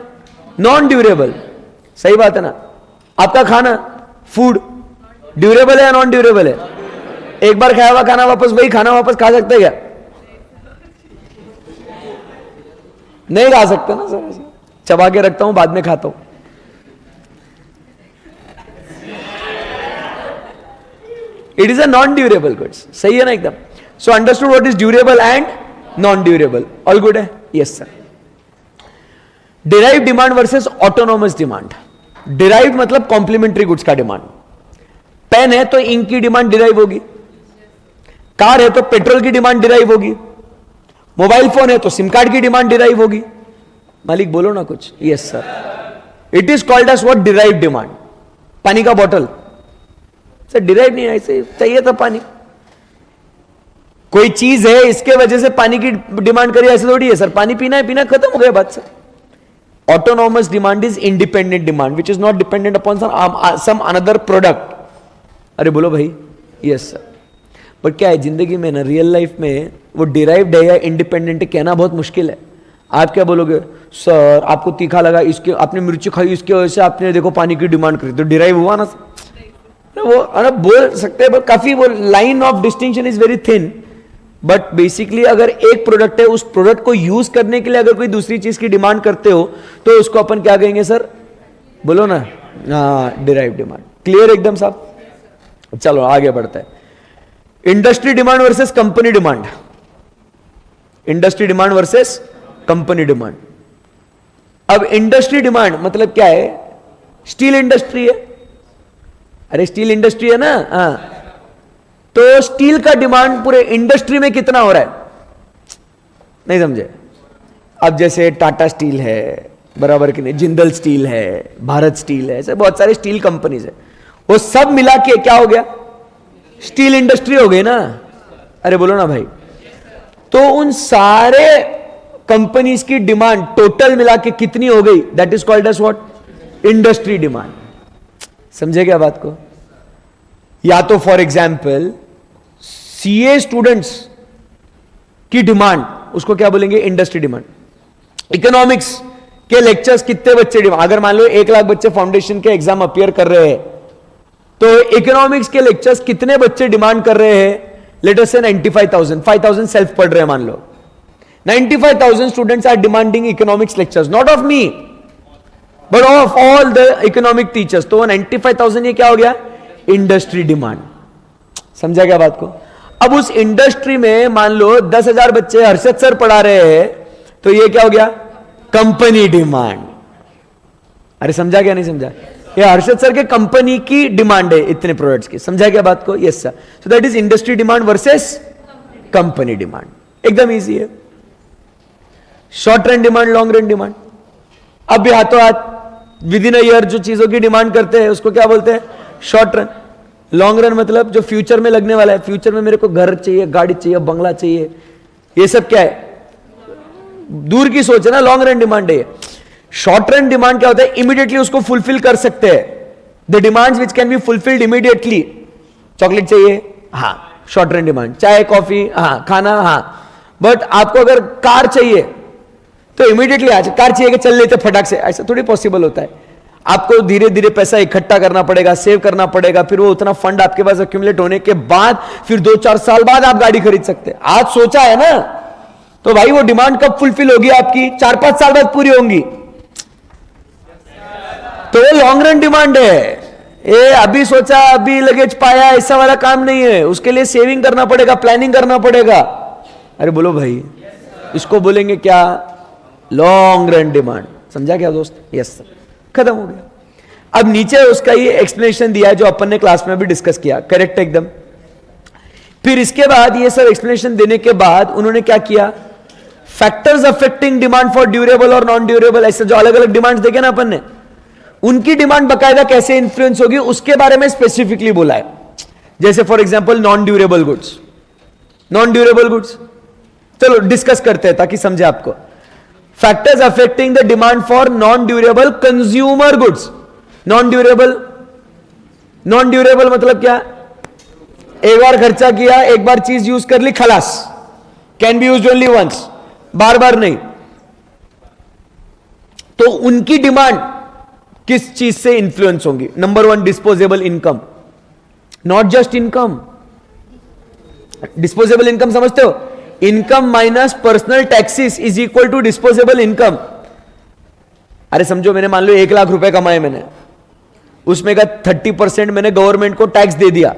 नॉन ड्यूरेबल। सही बात है ना। आपका खाना, फूड ड्यूरेबल है या नॉन ड्यूरेबल है? एक बार खाया हुआ खाना वापस, वही खाना वापस खा सकते क्या? नहीं खा सकते ना सर, चबा के रखता हूं, बाद में खाता हूं। It is a non durable goods. सही है ना एकदम? So understood what is durable and non durable. All good है? Yes sir. Derive demand versus autonomous demand. Derive मतलब कॉम्प्लीमेंट्री गुड्स का डिमांड। पेन है तो इंक की डिमांड डिराइव होगी, कार है तो पेट्रोल की डिमांड डिराइव होगी, मोबाइल फोन है तो सिम कार्ड की डिमांड डिराइव होगी। मालिक बोलो ना कुछ। Yes sir. It is called as what, derive demand. पानी का बॉटल सर डिराइव नहीं है, ऐसे चाहिए था पानी, कोई चीज है इसके वजह से पानी की डिमांड करी, ऐसे थोड़ी है सर। पानी पीना है, पीना, खत्म हो गया बात sir. Autonomous demand is independent demand which is not dependent upon some another product. अरे बोलो भाई यस सर। बट क्या है जिंदगी में ना, रियल लाइफ में वो डिराइव्ड है या इंडिपेंडेंट है कहना बहुत मुश्किल है। आप क्या बोलोगे, सर आपको तीखा लगा, इसके आपने मिर्ची खाई, इसकी वजह से आपने देखो पानी की डिमांड करी, तो डिराइव हुआ ना सर। वो अरे बोल सकते हैं, काफी वो line of distinction is very thin. But basically अगर एक प्रोडक्ट है, उस प्रोडक्ट को यूज करने के लिए अगर कोई दूसरी चीज की डिमांड करते हो तो उसको अपन क्या कहेंगे सर? बोलो ना, डिराइव डिमांड। क्लियर एकदम साहब? चलो आगे बढ़ते हैं। Industry demand versus company demand. Industry demand versus company demand. अब इंडस्ट्री डिमांड मतलब क्या है? स्टील इंडस्ट्री है, अरे स्टील इंडस्ट्री है ना, हाँ, तो स्टील का डिमांड पूरे इंडस्ट्री में कितना हो रहा है? नहीं समझे? अब जैसे टाटा स्टील है, बराबर कि नहीं, जिंदल स्टील है, भारत स्टील है, ऐसे बहुत सारे स्टील कंपनीज है, वो सब मिला के क्या हो गया? स्टील इंडस्ट्री हो गई ना। अरे बोलो ना भाई। तो उन सारे कंपनीज की डिमांड टोटल मिला के कितनी हो गई? That is called as what? Industry demand. समझे क्या बात को? या तो फॉर एग्जाम्पल सीए स्टूडेंट्स की डिमांड, उसको क्या बोलेंगे? Industry demand. इकोनॉमिक्स के लेक्चर्स कितने बच्चे डिमांड, अगर मान लो 1 लाख बच्चे फाउंडेशन के एग्जाम अपियर कर रहे हैं, तो इकोनॉमिक्स के लेक्चर्स कितने बच्चे डिमांड कर रहे हैं? लेट अस से 95,000, 5,000 सेल्फ पढ़ रहे हैं मान लो। 95,000 students are demanding economics lectures, not of me but of all the economic teachers. तो 95,000 ये क्या हो गया? Industry demand. समझा क्या बात को? अब उस इंडस्ट्री में मान लो 10,000 बच्चे हर्षद सर पढ़ा रहे हैं, तो ये क्या हो गया? Company demand. अरे समझा क्या नहीं समझा? ये हर्षद सर के कंपनी की डिमांड है इतने प्रोडक्ट्स की। समझा क्या बात को? Yes sir. So that is industry demand versus company demand. एकदम इजी है। Short run demand, long run demand. अब भी हाथों हाथ विद इन अ ईयर जो चीजों की डिमांड करते हैं उसको क्या बोलते हैं? Short run. लॉन्ग रन मतलब जो फ्यूचर में लगने वाला है, फ्यूचर में मेरे को घर चाहिए, गाड़ी चाहिए, बंगला चाहिए, ये सब क्या है? दूर की सोच है ना, लॉन्ग रन डिमांड है। शॉर्ट रन डिमांड क्या होता है? इमीडिएटली उसको फुलफिल कर सकते हैं। The demands which can be fulfilled immediately, chocolate चाहिए, हाँ शॉर्ट रन डिमांड, चाय कॉफी, हाँ खाना, हाँ। बट आपको अगर कार चाहिए तो इमीडिएटली आज कार चाहिए कि चल लेते फटाक से, ऐसा थोड़ी पॉसिबल होता है। आपको धीरे धीरे पैसा इकट्ठा करना पड़ेगा, सेव करना पड़ेगा, फिर वो उतना फंड आपके पास एक्यूमुलेट होने के बाद फिर 2-4 साल बाद आप गाड़ी खरीद सकते हैं। आज सोचा है ना, तो भाई वो डिमांड कब फुलफिल होगी आपकी? 4-5 साल बाद पूरी होंगी। तो वो लॉन्ग रन डिमांड है। ये अभी सोचा अभी लगेज पाया ऐसा वाला काम नहीं है, उसके लिए सेविंग करना पड़ेगा, प्लानिंग करना पड़ेगा। अरे बोलो भाई, इसको बोलेंगे क्या? Long run demand. समझा क्या दोस्त? यस सर, खत्म हो गया। अब नीचे उसका ये एक्सप्लेनेशन दिया है जो अपन ने क्लास में भी डिस्कस किया, करेक्ट एकदम। फिर इसके बाद ये सब एक्सप्लेनेशन देने के बाद उन्होंने क्या किया, factors affecting demand for durable और नॉन ड्यूरेबल, ऐसे जो अलग अलग डिमांड्स देखे ना अपन ने, उनकी डिमांड बकायदा कैसे इंफ्लुएंस होगी उसके बारे में स्पेसिफिकली बोला है। जैसे for example non durable goods. Non durable goods चलो डिस्कस करते हैं ताकि समझे आपको। Factors affecting the demand for non durable consumer goods. Non durable, non durable मतलब क्या? एक बार खर्चा किया, एक बार चीज यूज कर ली, खलास, can be used only once, बार बार नहीं। तो उनकी डिमांड किस चीज से इंफ्लुएंस होंगी? Number 1 disposable income. Not just income, disposable income समझते हो? Income minus personal taxes is equal to disposable income. अरे समझो मैंने मान लो 1 लाख रुपए कमाए मैंने, उसमें का 30% मैंने गवर्नमेंट को टैक्स दे दिया,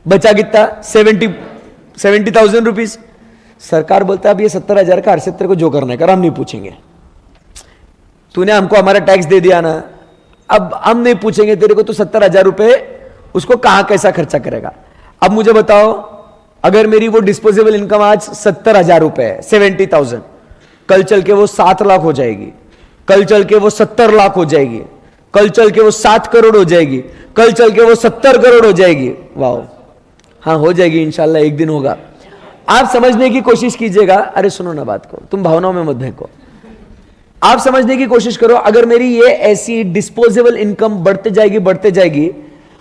बचा कितना? 70,000 रुपीज। सरकार बोलता है अब ये 70,000 का हर्षित तेरे को जो करना है कर, हम नहीं पूछेंगे। तूने हमको हमारा टैक्स दे दिया ना, अब हम नहीं पूछेंगे तेरे को, तो 70,000 रुपए उसको कहां कैसा खर्चा करेगा। अब मुझे बताओ, अगर मेरी वो डिस्पोजेबल इनकम आज 70,000 रुपए है, 70,000, कल चल के वो 7 लाख हो जाएगी, कल चल के वो 70 लाख हो जाएगी, कल चल के वो 7 करोड़ हो जाएगी, कल चल के वो 70 करोड़ हो जाएगी। वाह, हाँ हो जाएगी इंशाल्लाह, एक दिन होगा। आप समझने की कोशिश कीजिएगा। अरे सुनो ना बात को, तुम भावनाओं में मत बहको। आप समझने की कोशिश करो, अगर मेरी ये ऐसी डिस्पोजेबल इनकम बढ़ते जाएगी बढ़ते जाएगी,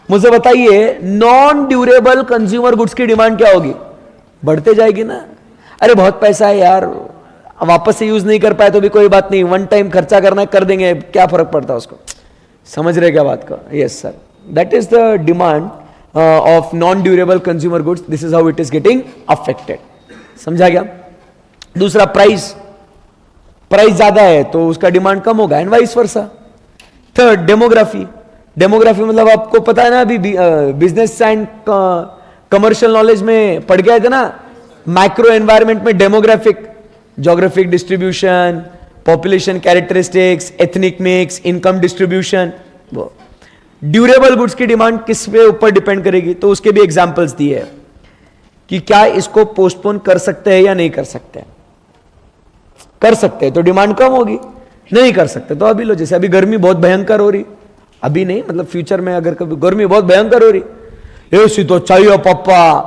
मुझे बताइए नॉन ड्यूरेबल कंज्यूमर गुड्स की डिमांड क्या होगी? बढ़ते जाएगी ना। अरे बहुत पैसा है यार, वापस से यूज नहीं कर पाए तो भी कोई बात नहीं, वन टाइम खर्चा करना है कर देंगे, क्या फर्क पड़ता है उसको। समझ रहे क्या बात को? Yes sir, that is the demand of non durable consumer goods, this is how it is getting affected. समझा गया? दूसरा प्राइस, प्राइस ज्यादा है तो उसका डिमांड कम होगा, and vice versa. Third demography. Demography मतलब आपको पता है ना, अभी बिजनेस एंड कमर्शियल नॉलेज में पढ़ गए थे ना, मैक्रो एनवायरनमेंट में demographic, geographic distribution, population characteristics, ethnic mix, income distribution. वो ड्यूरेबल गुड्स की डिमांड किस पे ऊपर डिपेंड करेगी? तो उसके भी एग्जांपल्स दिए हैं कि क्या इसको पोस्टपोन कर सकते हैं या नहीं कर सकते। कर सकते हैं तो डिमांड कम होगी, नहीं कर सकते तो अभी लो। जैसे अभी गर्मी बहुत भयंकर हो रही, अभी नहीं मतलब फ्यूचर में अगर कभी गर्मी बहुत भयंकर हो रही, एसी तो चाहिए पापा,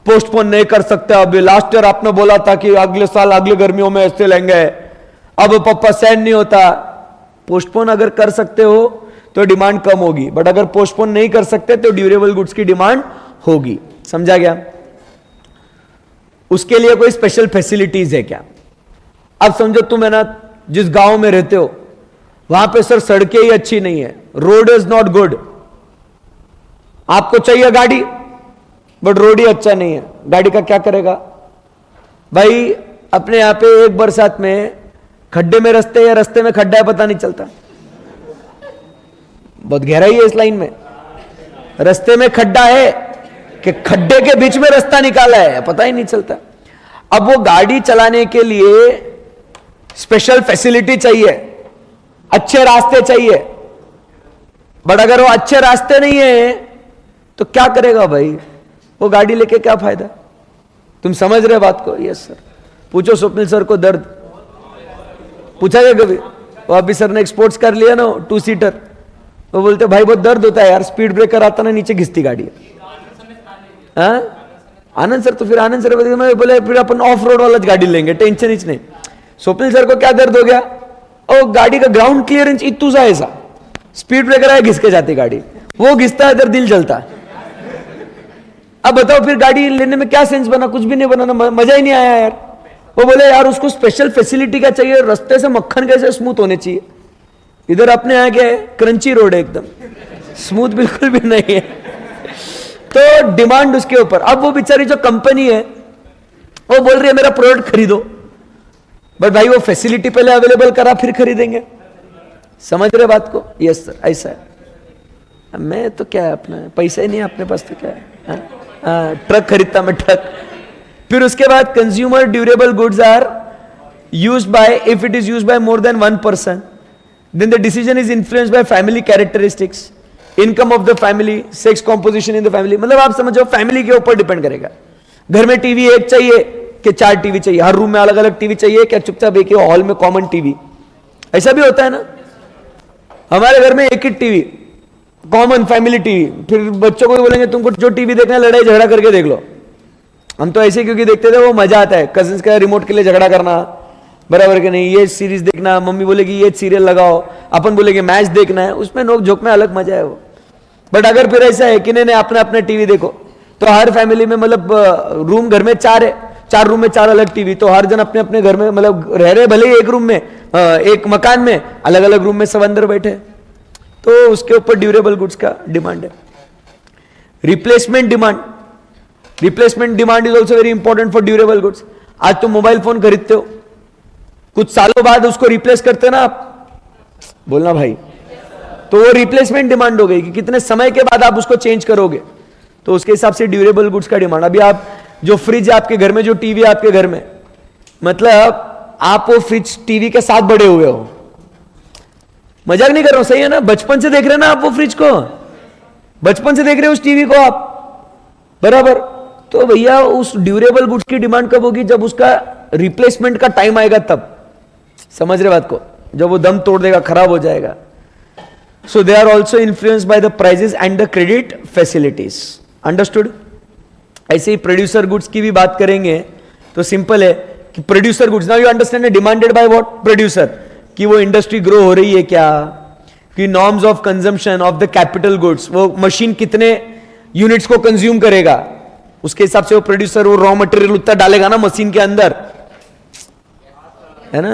पोस्टपोन नहीं कर सकते। अभी लास्ट ईयर आपने बोला था कि अगले साल अगली गर्मियों में ऐसे लेंगे, अब पापा सहन नहीं होता। पोस्टपोन अगर कर सकते हो तो डिमांड कम होगी, बट अगर पोस्टपोन नहीं कर सकते तो ड्यूरेबल गुड्स की डिमांड होगी। समझा गया? उसके लिए कोई स्पेशल फैसिलिटीज है क्या? अब समझो तुम है ना जिस गांव में रहते हो वहां पे सर सड़कें ही अच्छी नहीं है, रोड इज नॉट गुड। आपको चाहिए गाड़ी बट रोड ही अच्छा नहीं है, गाड़ी का क्या करेगा भाई? अपने यहां पे एक बरसात में खड्डे में रास्ते या रास्ते में खड्डा है पता नहीं चलता, बहुत गहराई है इस लाइन में, रास्ते में खड्डा है कि खड्डे के बीच में रास्ता निकाला है पता ही नहीं चलता। अब वो गाड़ी चलाने के लिए स्पेशल फैसिलिटी चाहिए, अच्छे रास्ते चाहिए, बट अगर वो अच्छे रास्ते नहीं है तो क्या करेगा भाई? वो गाड़ी लेके क्या फायदा? तुम समझ रहे बात को? Yes sir. पूछो स्वप्निल सर को दर्द पूछा गया कभी? वो अभी सर ने एक्सपोर्ट्स कर लिया ना 2 सीटर, वो बोलते भाई बहुत दर्द होता है यार, स्पीड ब्रेकर आता ना नीचे घिसती गाड़ी। हाँ आनंद सर, तो फिर आनंद सर बोले फिर अपन ऑफ रोड वाला गाड़ी लेंगे, टेंशन ही नहीं। स्वप्निल सर को क्या दर्द हो गया? ओ गाड़ी का ग्राउंड क्लियरेंस इतू सा ऐसा, स्पीड ब्रेकर है घिस के जाती गाड़ी, वो घिसता है इधर दिल जलता है। अब बताओ फिर गाड़ी लेने में क्या सेंस बना? कुछ भी नहीं बना ना, मजा ही नहीं आया यार। वो बोले यार उसको स्पेशल फैसिलिटी क्या चाहिए, रास्ते से मक्खन कैसे स्मूथ होने चाहिए। इधर अपने यहाँ क्या है, क्रंची रोड है, एकदम स्मूथ बिल्कुल भी नहीं है। तो डिमांड उसके ऊपर। अब वो बेचारी जो कंपनी है वो बोल रही है मेरा प्रोडक्ट खरीदो, बट भाई वो फैसिलिटी पहले अवेलेबल करा फिर खरीदेंगे। समझ रहे बात को? यस सर, ऐसा है। मैं तो क्या है, अपना पैसा ही नहीं है अपने पास तो क्या है, ट्रक खरीदता मैं, ट्रक। फिर उसके बाद consumer durable goods are used by, if it is used by more than one person, then the decision is influenced by family characteristics, income of the family, sex composition in the family. मतलब आप समझो फैमिली के ऊपर डिपेंड करेगा। घर में टीवी एक चाहिए कि 4 टीवी चाहिए, हर रूम में अलग अलग टीवी चाहिए, क्या चुपचाप एक ही हॉल में कॉमन टीवी? ऐसा भी होता है ना। हमारे घर में एक ही टीवी, कॉमन फैमिली टीवी। फिर बच्चों को बोलेंगे तुमको जो टीवी देखना है लड़ाई झगड़ा करके देख लो। हम तो ऐसे क्योंकि देखते थे, वो मजा आता है कजिन्स का रिमोट के लिए झगड़ा करना, बराबर के नहीं, ये सीरीज देखना, मम्मी बोलेगी ये सीरियल लगाओ, अपन बोलेंगे मैच देखना है, उसमें नोक झोंक में अलग मजा है वो। बट अगर फिर ऐसा है कि नहीं अपना अपना टीवी देखो, तो हर फैमिली में मतलब रूम घर में 4 है, 4 रूम में 4 अलग टीवी, तो हर जन अपने अपने घर में मतलब रह रहे भले एक रूम में, एक मकान में, अलग अलग रूम में सब अंदर बैठे। तो उसके ऊपर ड्यूरेबल गुड्स का डिमांड है। Replacement demand, replacement demand is also very important for durable goods. आज तुम मोबाइल फोन खरीदते हो, कुछ सालों बाद उसको रिप्लेस करते ना आप, बोलना भाई, तो वो रिप्लेसमेंट डिमांड हो गई कि कितने समय के बाद आप उसको चेंज करोगे, तो उसके हिसाब से ड्यूरेबल गुड्स का डिमांड। अभी आप जो फ्रिज है आपके घर में, जो टीवी है आपके घर में, मतलब आप वो फ्रिज टीवी के साथ बड़े हुए हो, मजाक नहीं कर रहा हूं, सही है ना? बचपन से देख रहे ना आप वो फ्रिज को, बचपन से देख रहे हो उस टीवी को आप, बराबर। तो भैया उस ड्यूरेबल गुड्स की डिमांड कब होगी? जब उसका रिप्लेसमेंट का टाइम आएगा तब। समझ रहे बात को? जब वो दम तोड़ देगा, खराब हो जाएगा। So they are also influenced by the prices and the credit facilities. Understood? ऐसे ही प्रोड्यूसर गुड्स की भी बात करेंगे तो सिंपल है कि producer goods, now you understand, demanded by what? Producer. कि वो इंडस्ट्री ग्रो हो रही है क्या, कि norms of consumption of the capital goods, वो मशीन कितने यूनिट्स को कंज्यूम करेगा, उसके हिसाब से वो प्रोड्यूसर वो रॉ मटेरियल उतना डालेगा ना मशीन के अंदर, है ना।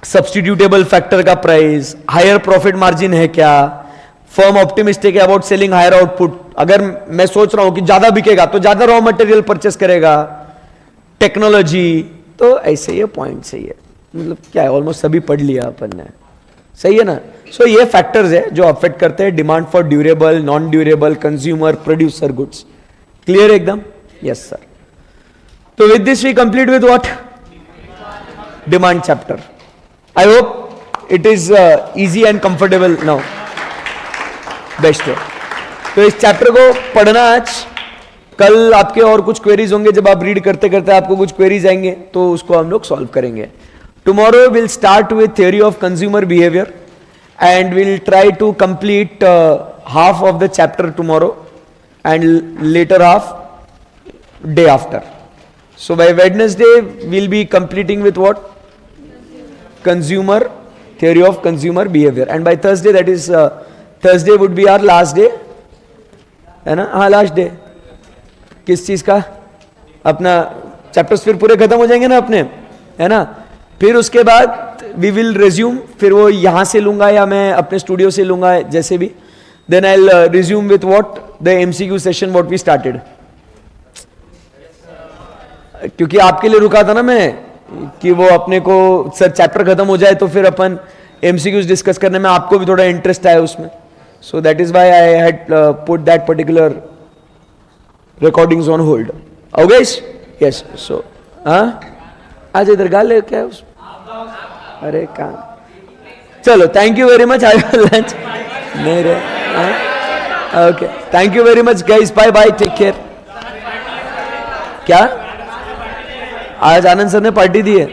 सब्स्टिट्यूटेबल फैक्टर का प्राइस, हायर प्रॉफिट मार्जिन है क्या, फर्म ऑप्टिमिस्टिक है अबाउट सेलिंग हायर आउटपुट। अगर मैं सोच रहा हूं कि ज्यादा बिकेगा तो ज्यादा रॉ मटेरियल परचेस करेगा, टेक्नोलॉजी। तो ऐसे ये पॉइंट सही है, मतलब क्या है, ऑलमोस्ट सभी पढ़ लिया अपन ने, सही है ना। सो ये फैक्टर्स है जो अफेक्ट करते हैं demand for durable, non durable, consumer, producer goods. Clear एकदम? Yes sir. तो with this we complete with what? Demand chapter. I hope it is easy and comfortable now. Best है। तो इस चैप्टर को पढ़ना आज, कल आपके और कुछ क्वेरीज होंगे, जब आप रीड करते करते आपको कुछ क्वेरीज आएंगे तो उसको हम लोग सॉल्व करेंगे। Tomorrow will start with theory of consumer behaviour and we'll try to complete half of the chapter tomorrow and later half day after. So by Wednesday we'll be completing with what? Consumer, theory of consumer behavior, and by Thursday, that is Thursday would be our last day, है ना? हाँ, लास्ट डे किस चीज का? अपना चैप्टर्स फिर पूरे खत्म हो जाएंगे ना अपने, है ना। फिर उसके बाद वी विल रिज्यूम, फिर वो यहां से लूंगा या मैं अपने स्टूडियो से लूंगा, जैसे भी। Then I will resume with what? The MCQ session what we started. क्योंकि आपके लिए रुका था ना मैं, कि वो अपने को सर चैप्टर खत्म हो जाए तो फिर अपन एमसीक्यूज डिस्कस करने में आपको भी थोड़ा इंटरेस्ट आया उसमें। So that is why I had put that particular recordings on hold. Okay? Yes. So हाँ, आज इधर गा ले क्या उस, अरे कहाँ, चलो thank you very much. I will lunch मेरे, okay, thank you very much guys, bye bye, take care. क्या आज आनंद सर ने पार्टी दी है?